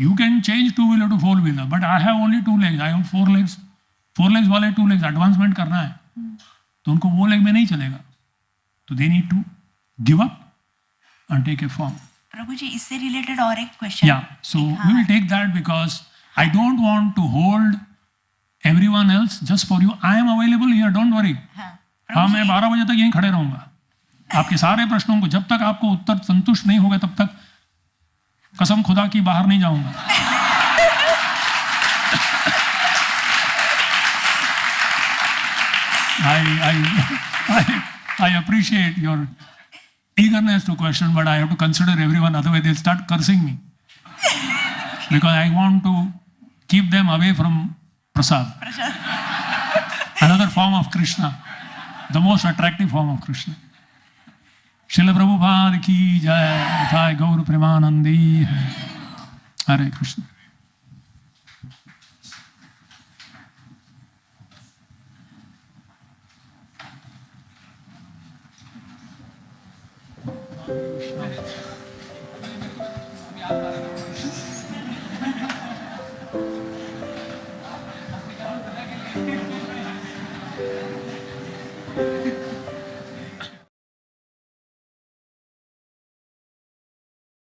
A: You can change 2-wheeler to 4-wheeler, but I have only 2 legs. I have 4 legs. 4 legs वाले 2 legs advancement करना है. तो उनको वो leg में नहीं चलेगा. तो they need to give up and take a form.
B: प्रभु जी, इससे related और एक question.
A: Yeah. So we will take that because I don't want to hold everyone else just for you. I am available here. Don't worry. हाँ, मैं 12 बजे तक यहीं खड़े रहूँगा. आपके सारे प्रश्नों को जब तक आपको उत्तर संतुष्ट नहीं होगा तब तक कसम खुदा की बाहर नहीं जाऊंगा. I appreciate your eagerness to question, but I have to consider everyone, otherwise they'll start cursing me. Because I want to keep them away from prasad. Another form of Krishna, the most attractive form of Krishna. Srila Prabhupada ki jai, Thai Gaur Premanandi. Hare Krishna. Hare Krishna.